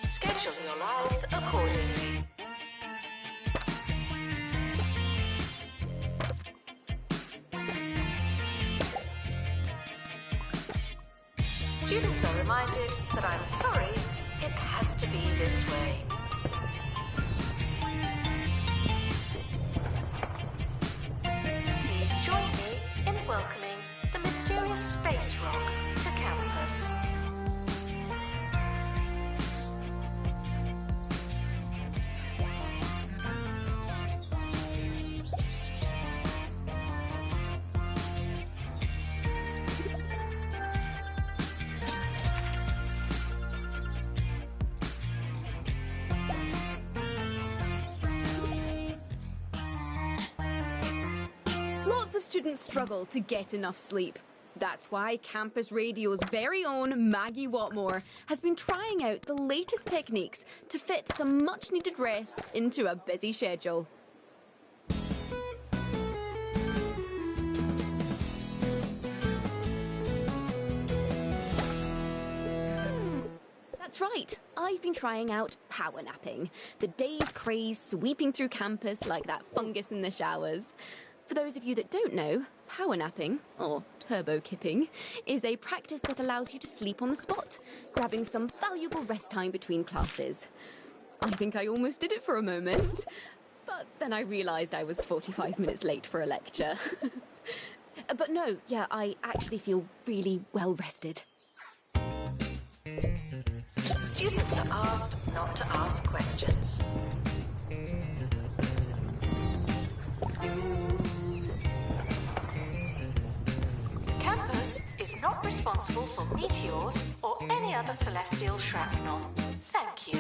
Schedule your lives accordingly. Students are reminded that I'm sorry, it has to be this way. Please join me in welcoming the mysterious space rock to campus. Lots of students struggle to get enough sleep. That's why Campus Radio's very own Maggie Watmore has been trying out the latest techniques to fit some much-needed rest into a busy schedule. That's right, I've been trying out power napping, the day's craze sweeping through campus like that fungus in the showers. For those of you that don't know, power napping, or turbo kipping, is a practice that allows you to sleep on the spot, grabbing some valuable rest time between classes. I think I almost did it for a moment, but then I realised I was 45 minutes late for a lecture. But no, yeah, I actually feel really well rested. Students are asked not to ask questions. Campus is not responsible for meteors or any other celestial shrapnel. Thank you.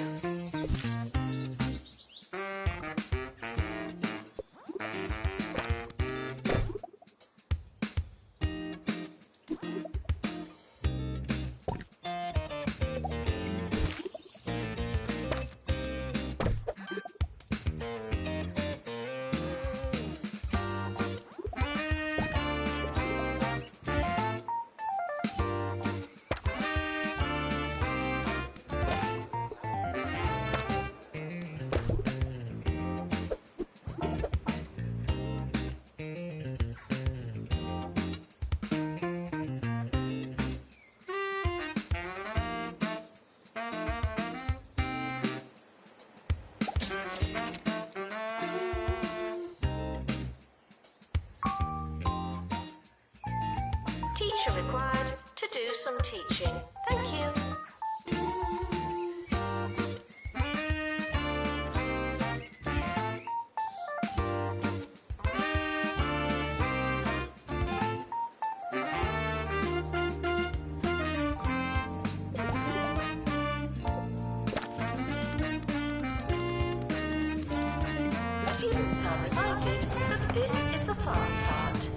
Teacher required to do some teaching. Thank you. Students are reminded that this is the fun part.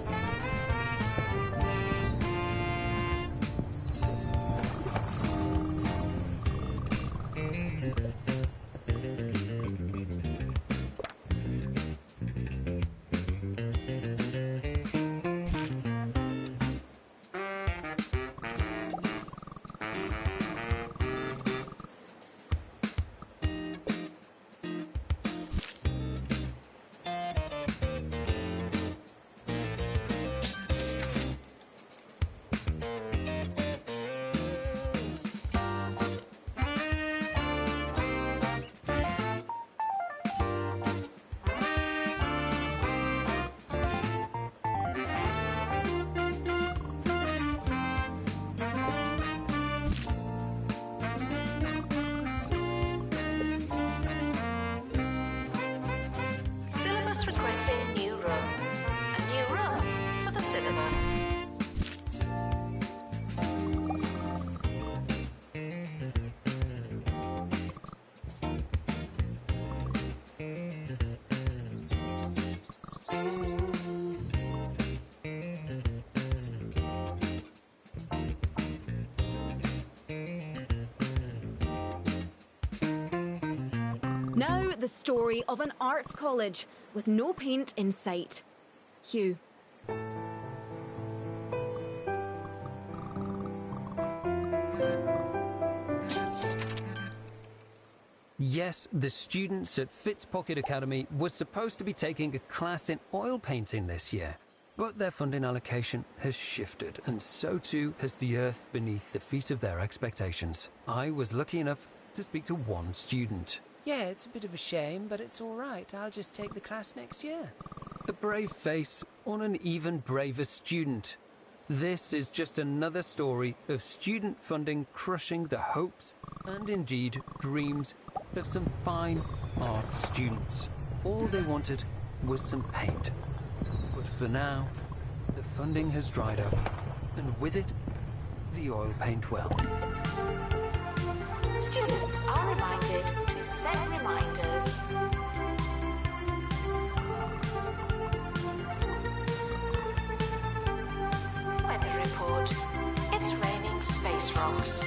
Requesting new room. A new room for the syllabus. Now, the story of an arts college with no paint in sight. Hugh. Yes, the students at Fitzpocket Academy were supposed to be taking a class in oil painting this year, but their funding allocation has shifted, and so too has the earth beneath the feet of their expectations. I was lucky enough to speak to one student. Yeah, it's a bit of a shame, but it's all right. I'll just take the class next year. A brave face on an even braver student. This is just another story of student funding crushing the hopes and indeed dreams of some fine art students. All they wanted was some paint. But for now, the funding has dried up, and with it, the oil paint well. Students are reminded to set reminders. Weather report. It's raining space rocks.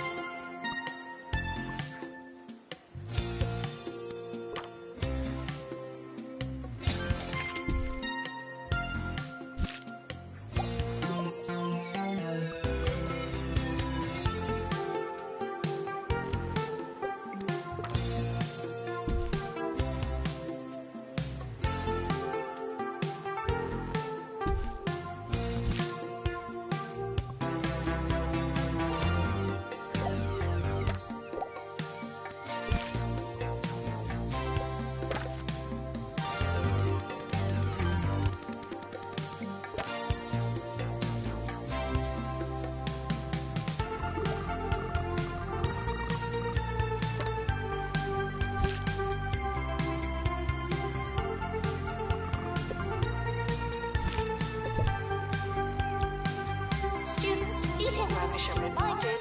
Students eating rubbish are reminded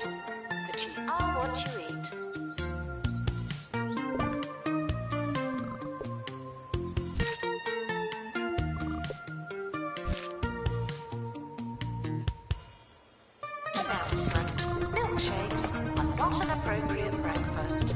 that you are what you eat. Announcement. Milkshakes are not an appropriate breakfast.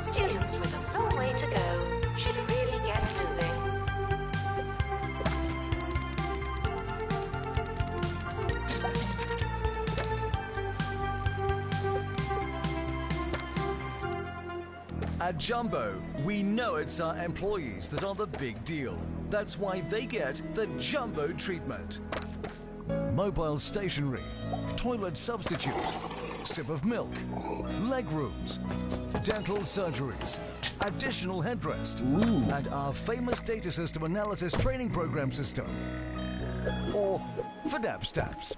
Students with a long way to go should really get moving. At Jumbo, we know it's our employees that are the big deal. That's why they get the Jumbo treatment. Mobile stationery, toilet substitute, sip of milk, leg rooms, dental surgeries, additional headrest, and our famous data system analysis training program system. Or FDAP-STAPS.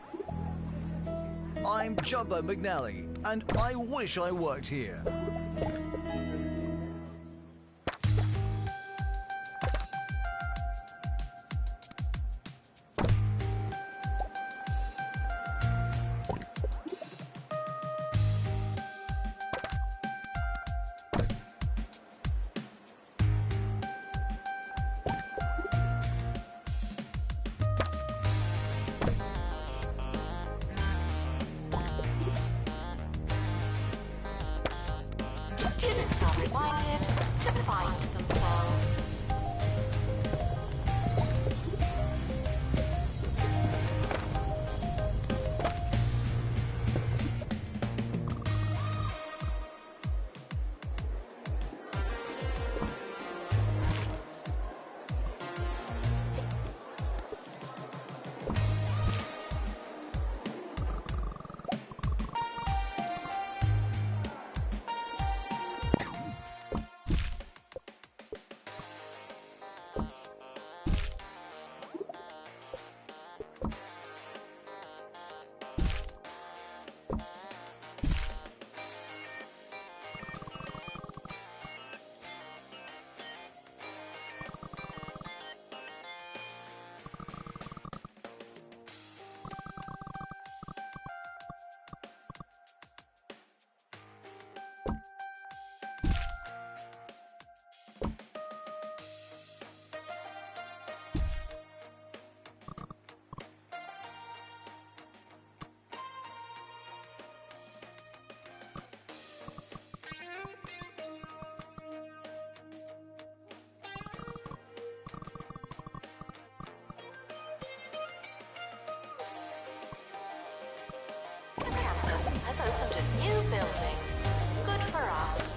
I'm Jumbo McNally, and I wish I worked here. Students are reminded to find themselves. The campus has opened a new building. Good for us.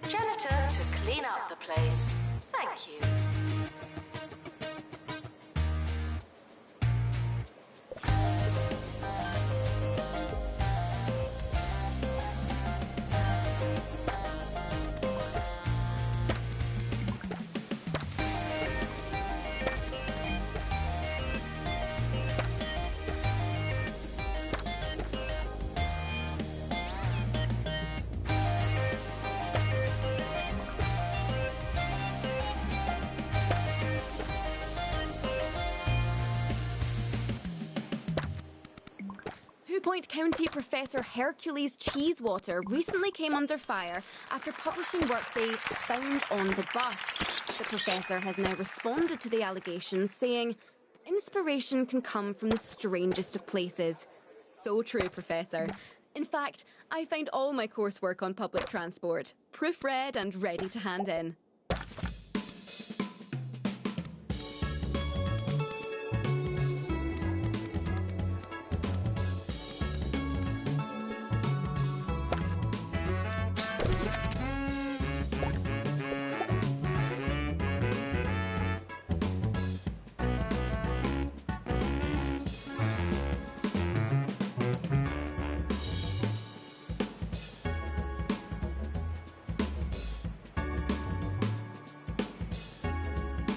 Janitor to clean up the place. Thank you. Point County Professor Hercules Cheesewater recently came under fire after publishing work they found on the bus. The professor has now responded to the allegations, saying, "Inspiration can come from the strangest of places." So true, Professor. In fact, I found all my coursework on public transport, proofread and ready to hand in.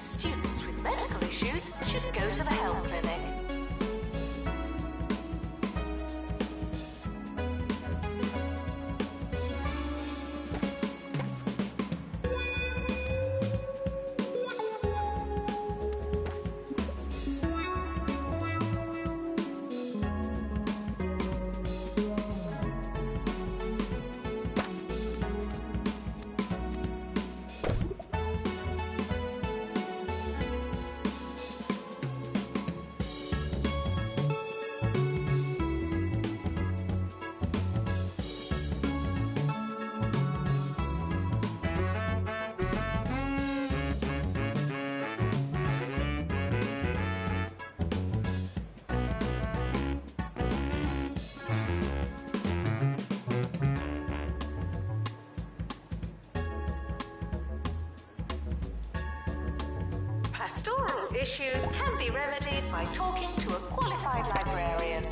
Students with medical issues should go to the health clinic. Pastoral issues can be remedied by talking to a qualified librarian.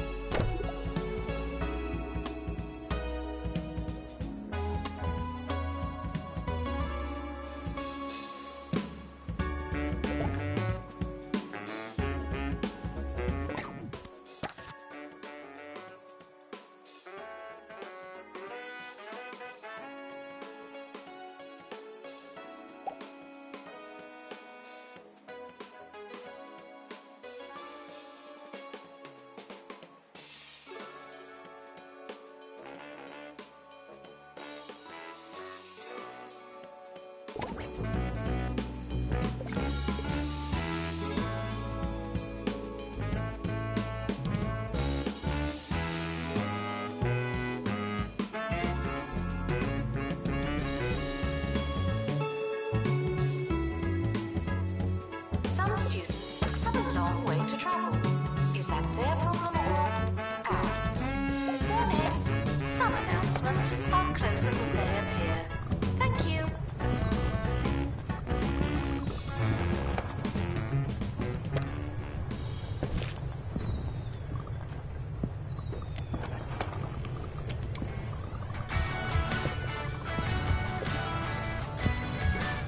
Some students have a long way to travel. Is that their problem or ours? Warning! Some announcements are closer than they appear. Thank you.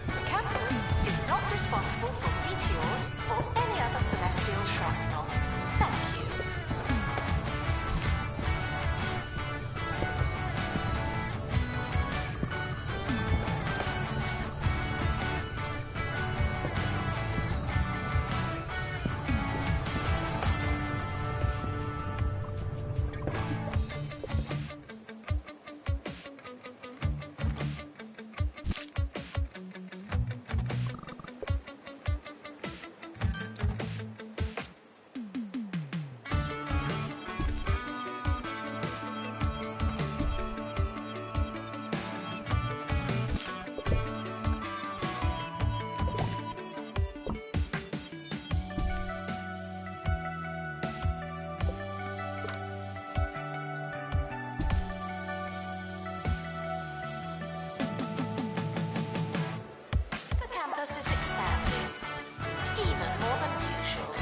The campus is not responsible for meteors or any other celestial shrapnel. Thank you. The campus is expanding, even more than usual.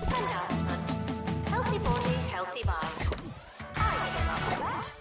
Announcement. Healthy body, healthy mind. I came up with that.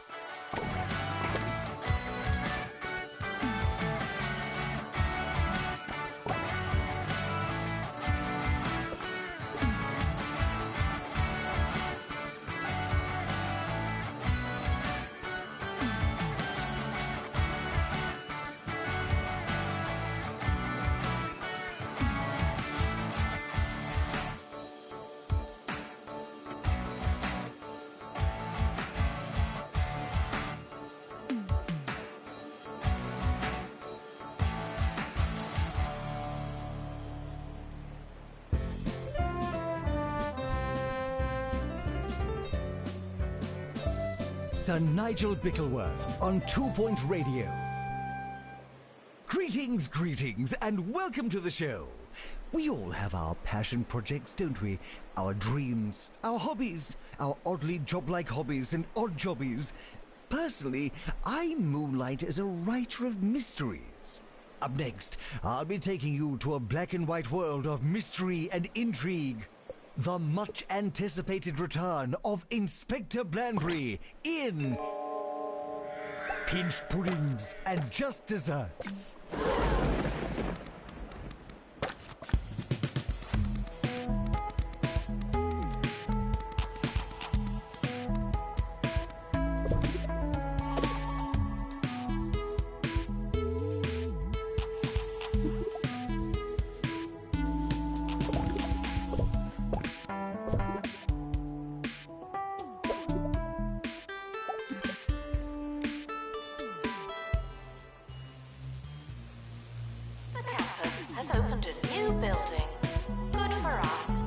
Sir Nigel Bickleworth on 2 Point Radio. Greetings, greetings, and welcome to the show. We all have our passion projects, don't we? Our dreams, our hobbies, our oddly job-like hobbies and odd jobbies. Personally, I moonlight as a writer of mysteries. Up next, I'll be taking you to a black and white world of mystery and intrigue. The much-anticipated return of Inspector Blandry in Pinched Puddings and Just Desserts. Has opened a new building. Good for us.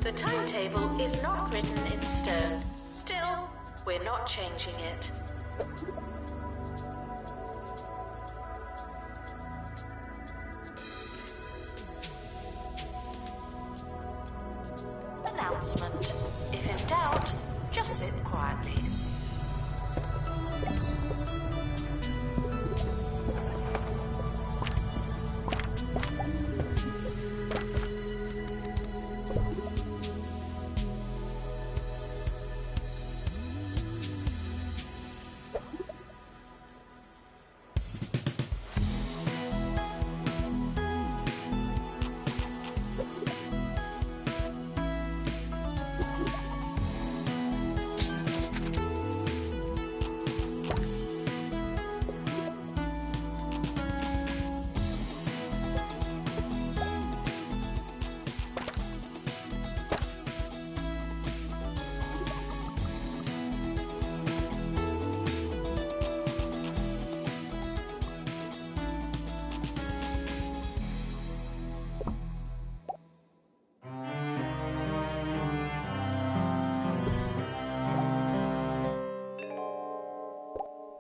The timetable is not written in stone. Still, we're not changing it. Announcement. If in doubt, just sit quietly.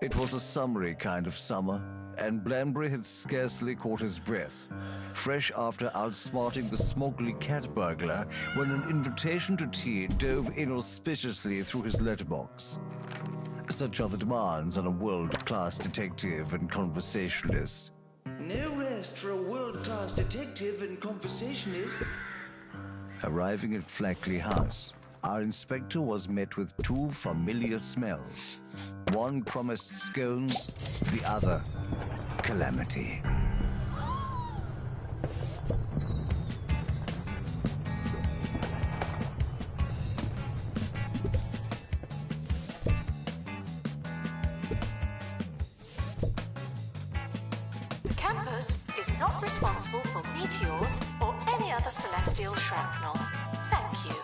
It was a summery kind of summer, and Blanbury had scarcely caught his breath, fresh after outsmarting the smuggly cat burglar when an invitation to tea dove inauspiciously through his letterbox. Such are the demands on a world-class detective and conversationalist. No rest for a world-class detective and conversationalist. Arriving at Flackley House, our inspector was met with two familiar smells. One promised scones, the other, calamity. The campus is not responsible for meteors or any other celestial shrapnel. Thank you.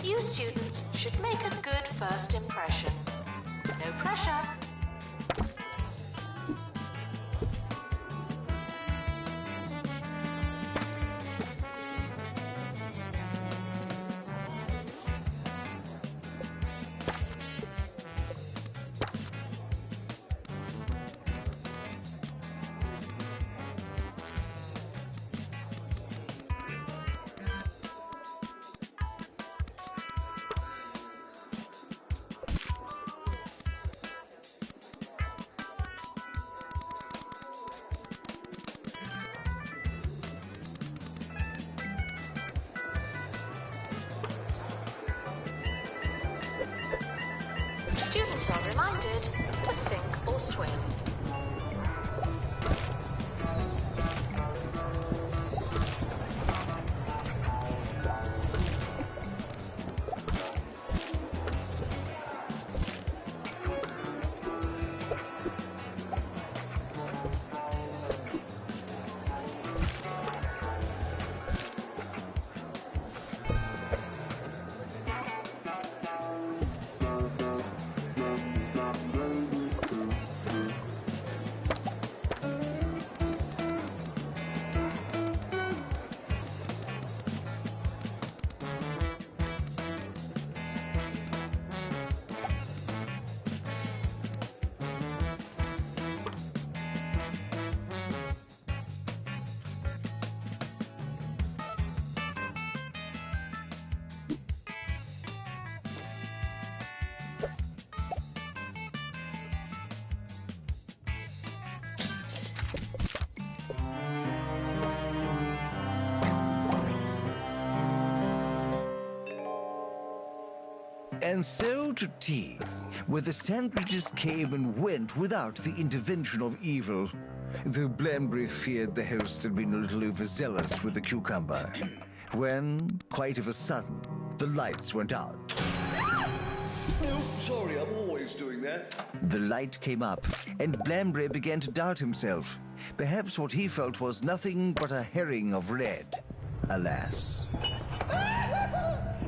You students should make a good first impression. No pressure. Students are reminded to sink or swim. And so to tea, where the sandwiches came and went without the intervention of evil, though Blambury feared the host had been a little overzealous with the cucumber, when, quite of a sudden, the lights went out. Oh, sorry, I'm always doing that. The light came up, and Blambury began to doubt himself. Perhaps what he felt was nothing but a herring of red. Alas.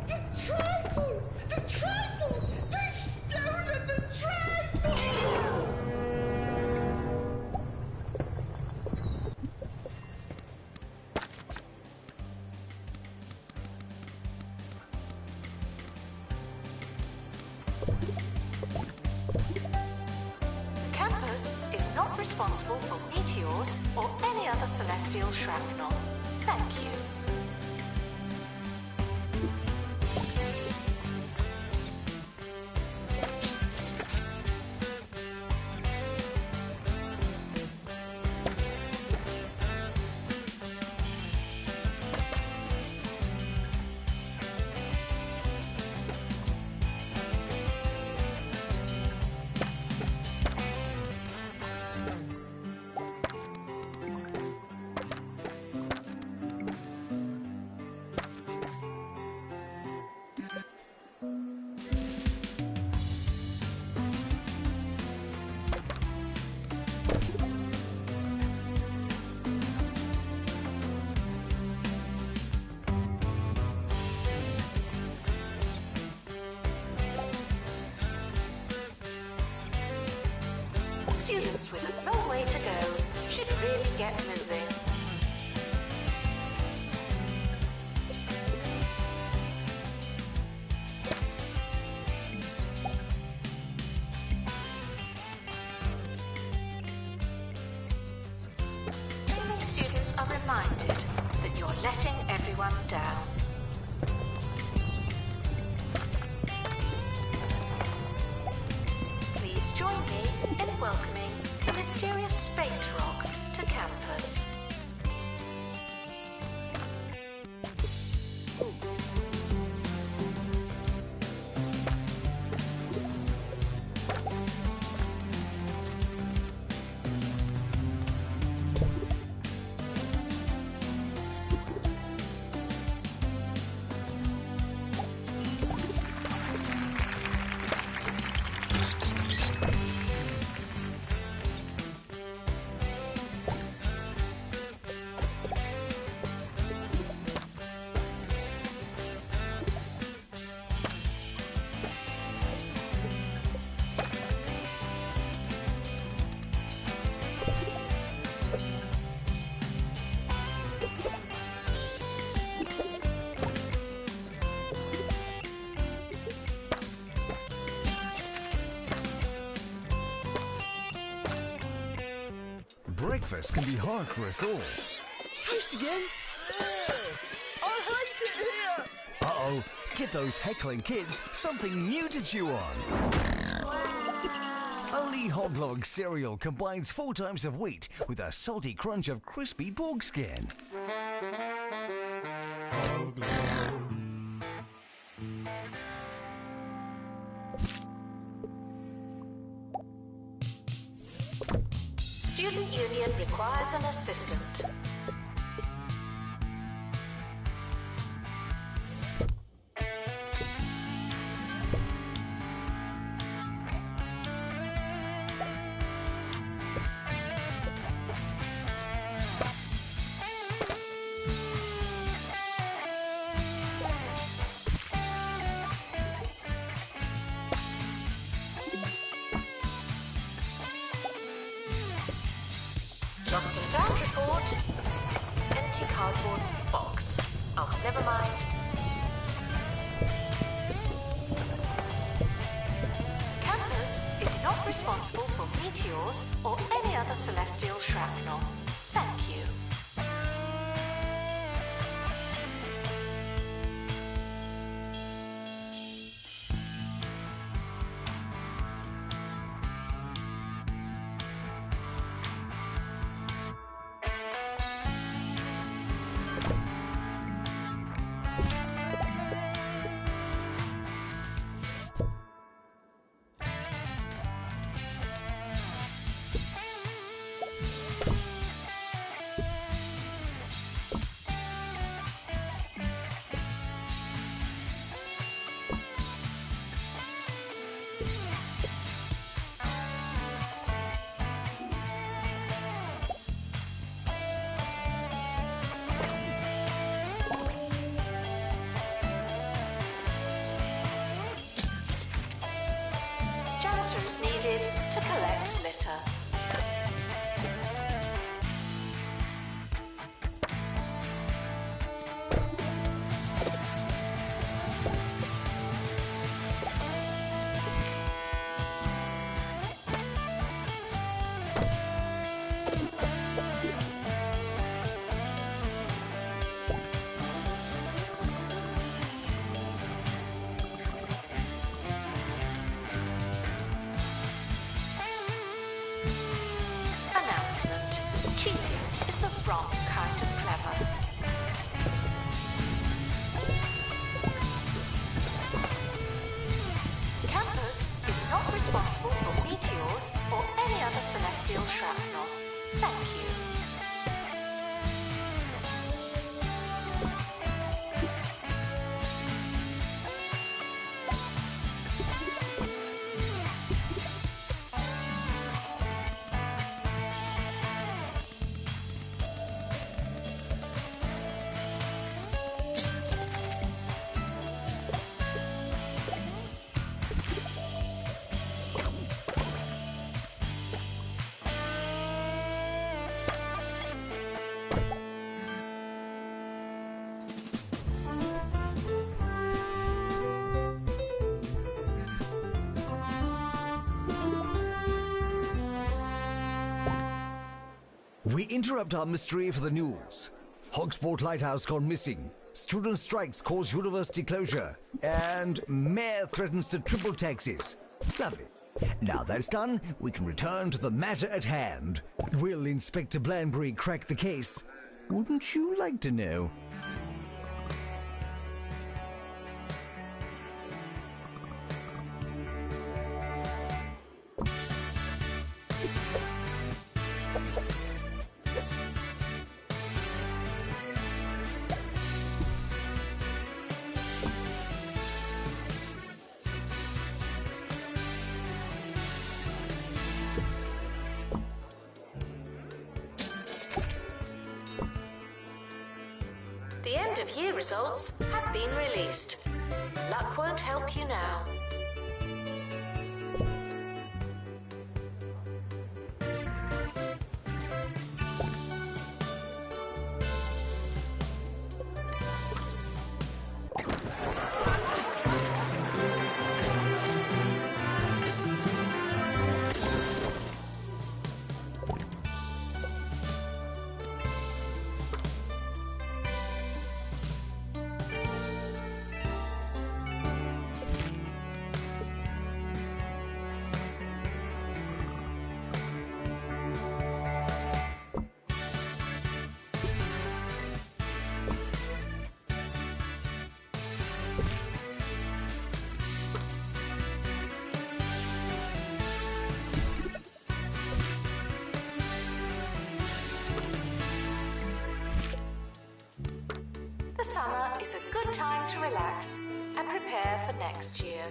The trifle! The trifle! They've stolen the trifle! Campus is not responsible for meteors or any other celestial shrapnel. Thank you. Students with a long way to go should really get moving. Many students are reminded that you're letting everyone down. Please join me in welcoming the mysterious space rock to campus. Breakfast can be hard for us all. Toast again? Ugh, I hate it here! Uh-oh, get those heckling kids something new to chew on. Only Hoglog cereal combines 4 times of wheat with a salty crunch of crispy pork skin. Student Union requires an assistant. Lost and found report. Empty cardboard box. Oh, never mind. Campus is not responsible for meteors or any other celestial shrapnel. Thank you. to collect litter. Announcement. Cheating is the wrong kind of clever. Campus is not responsible for meteors or any other celestial shrapnel. Thank you. We interrupt our mystery for the news. Hogsport Lighthouse gone missing. Student strikes cause university closure. And mayor threatens to triple taxes. Lovely. Now that's done, we can return to the matter at hand. Will Inspector Blanbury crack the case? Wouldn't you like to know? The end of year results have been released. Luck won't help you now. The summer is a good time to relax and prepare for next year.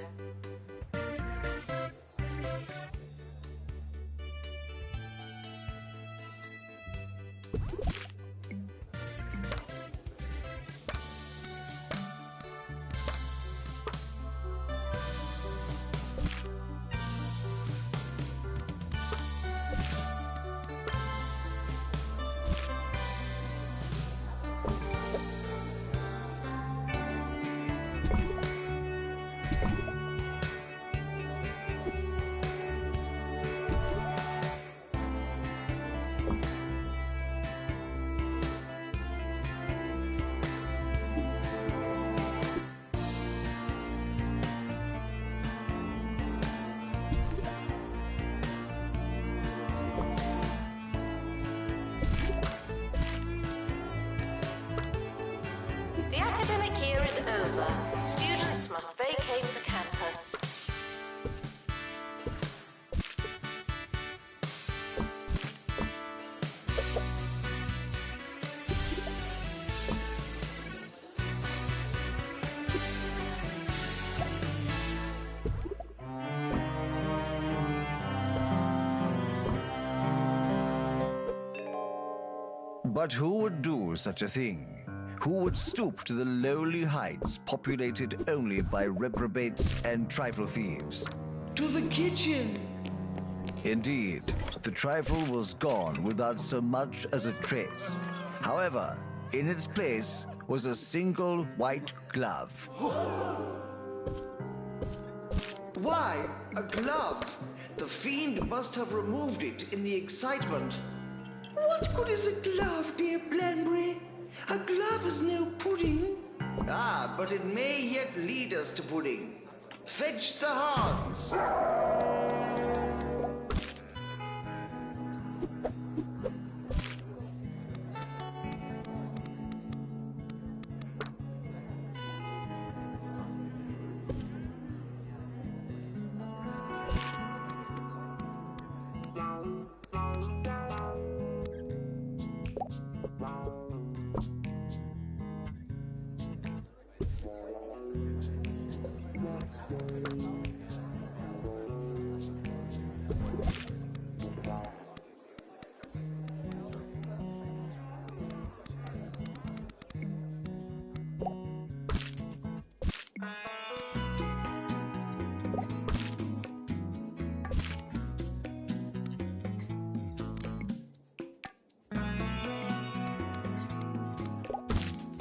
The academic year is over. Students must vacate the campus. But who would do such a thing? Who would stoop to the lowly heights populated only by reprobates and trifle thieves? To the kitchen! Indeed, the trifle was gone without so much as a trace. However, in its place was a single white glove. Why, a glove? The fiend must have removed it in the excitement. What good is a glove, dear Blanbury? A glove is no pudding. Ah, but it may yet lead us to pudding. Fetch the hogs.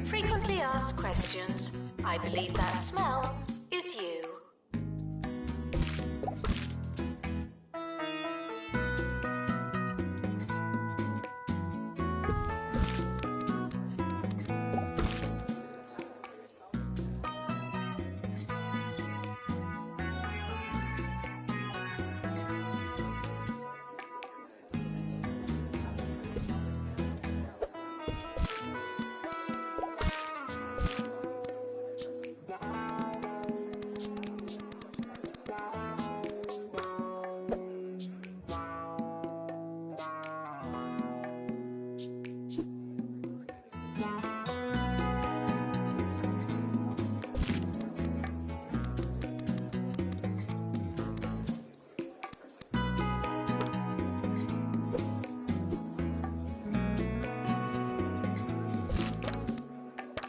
Frequently asked questions. I believe that smell is you.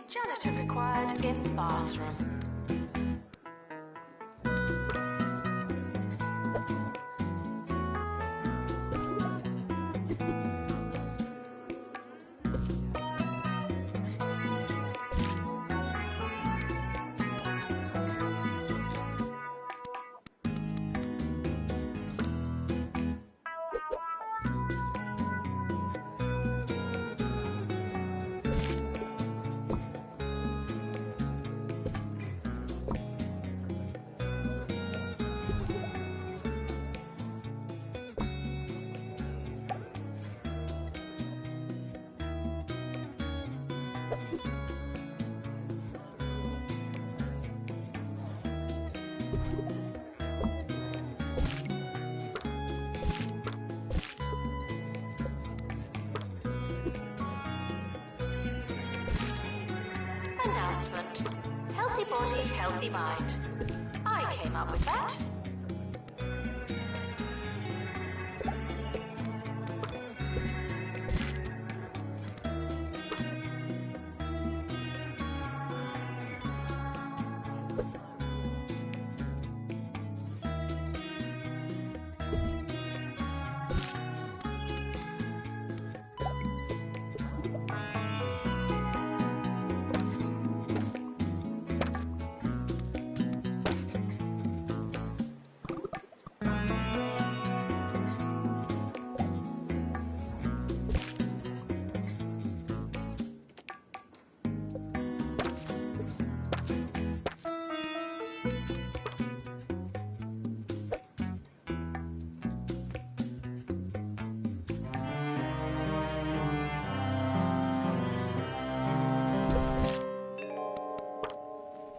Janitor required in bathroom. Announcement. Healthy body, healthy mind. I came up with that.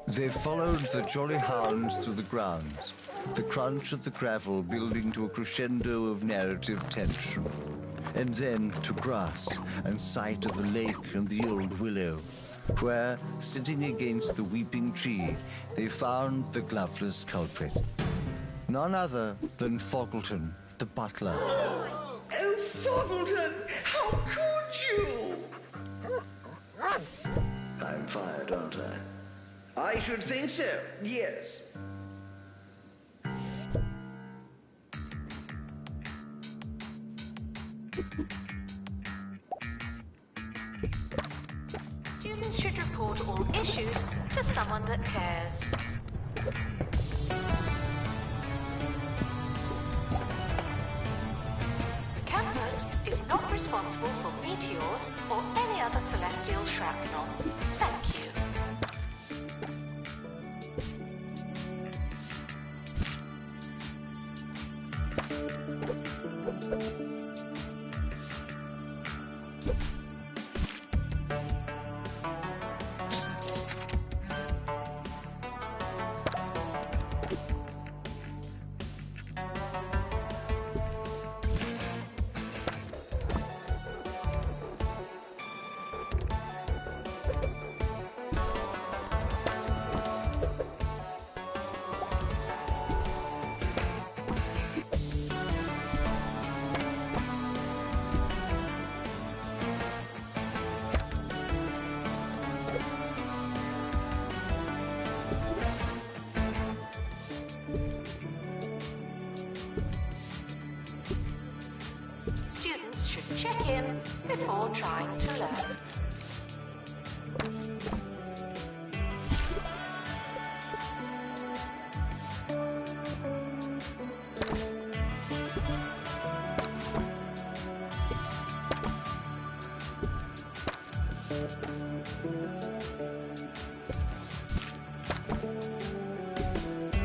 They followed the jolly hounds through the grounds, the crunch of the gravel building to a crescendo of narrative tension, and then to grass and sight of the lake and the old willow, where, sitting against the weeping tree, they found the gloveless culprit. None other than Foggleton, the butler. Oh, Foggleton! How could you? I'm fired, aren't I? I should think so, yes. Students should report all issues to someone that cares. The campus is not responsible for meteors or any other celestial shrapnel. Thank you. Students should check in before trying to learn.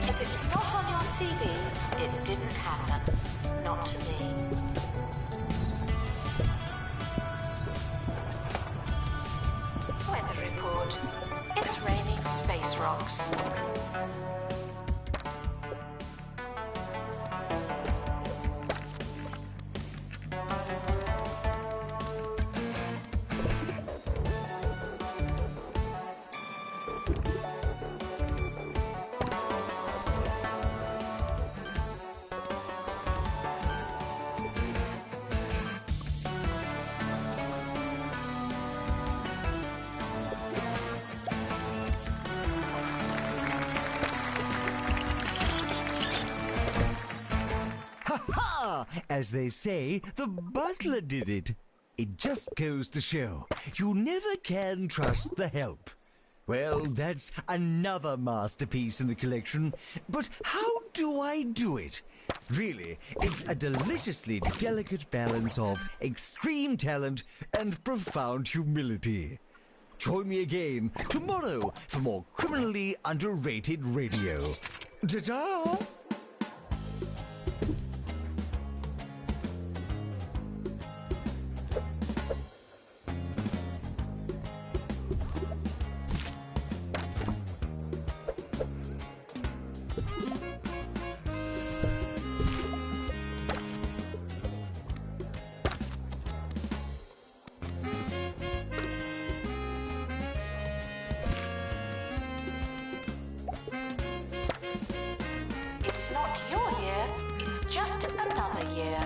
If it's not on your CV, it didn't happen. Not to me. Weather report. It's raining space rocks. As they say, the butler did it. It just goes to show you never can trust the help. Well, that's another masterpiece in the collection. But how do I do it? Really, it's a deliciously delicate balance of extreme talent and profound humility. Join me again tomorrow for more criminally underrated radio. Ta-ta! It's not your year, it's just another year.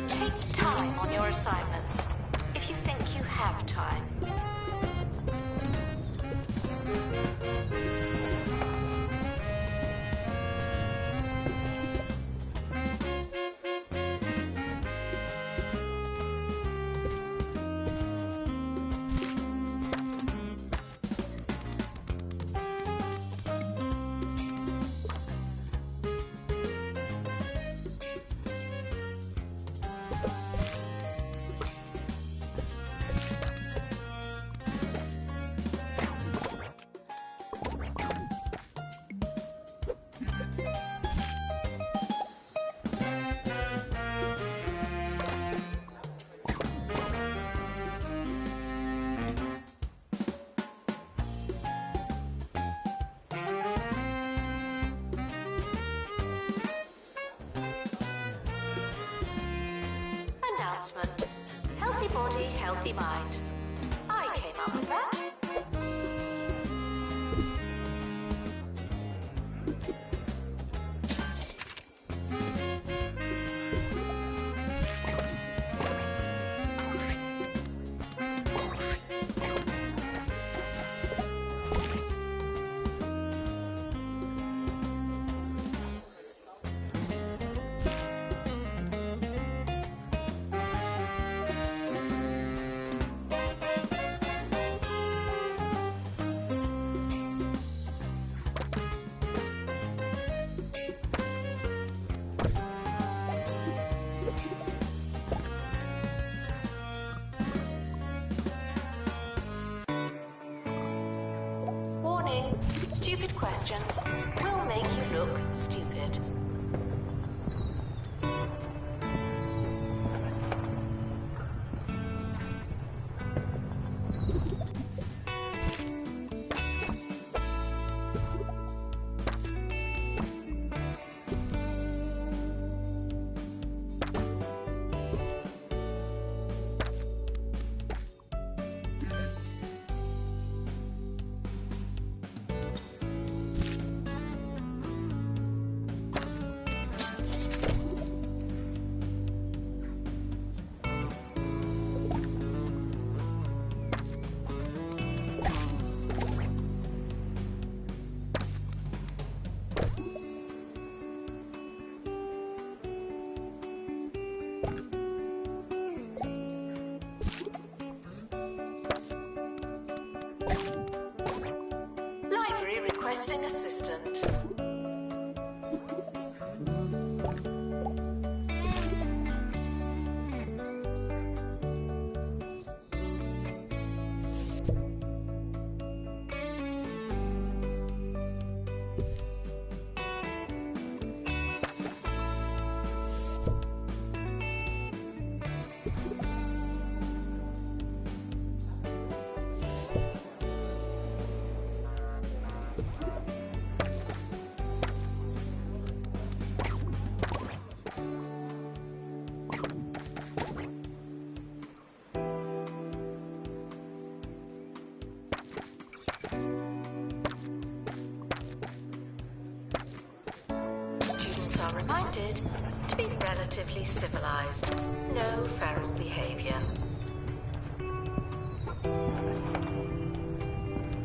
Take time on your assignments, if you think you have time. announcement. Healthy body, healthy mind. I came up with that. Stupid questions will make you look stupid. Requesting assistant. Are reminded to be relatively civilized. No feral behavior.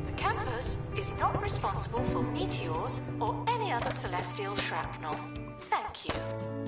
The campus is not responsible for meteors or any other celestial shrapnel. Thank you.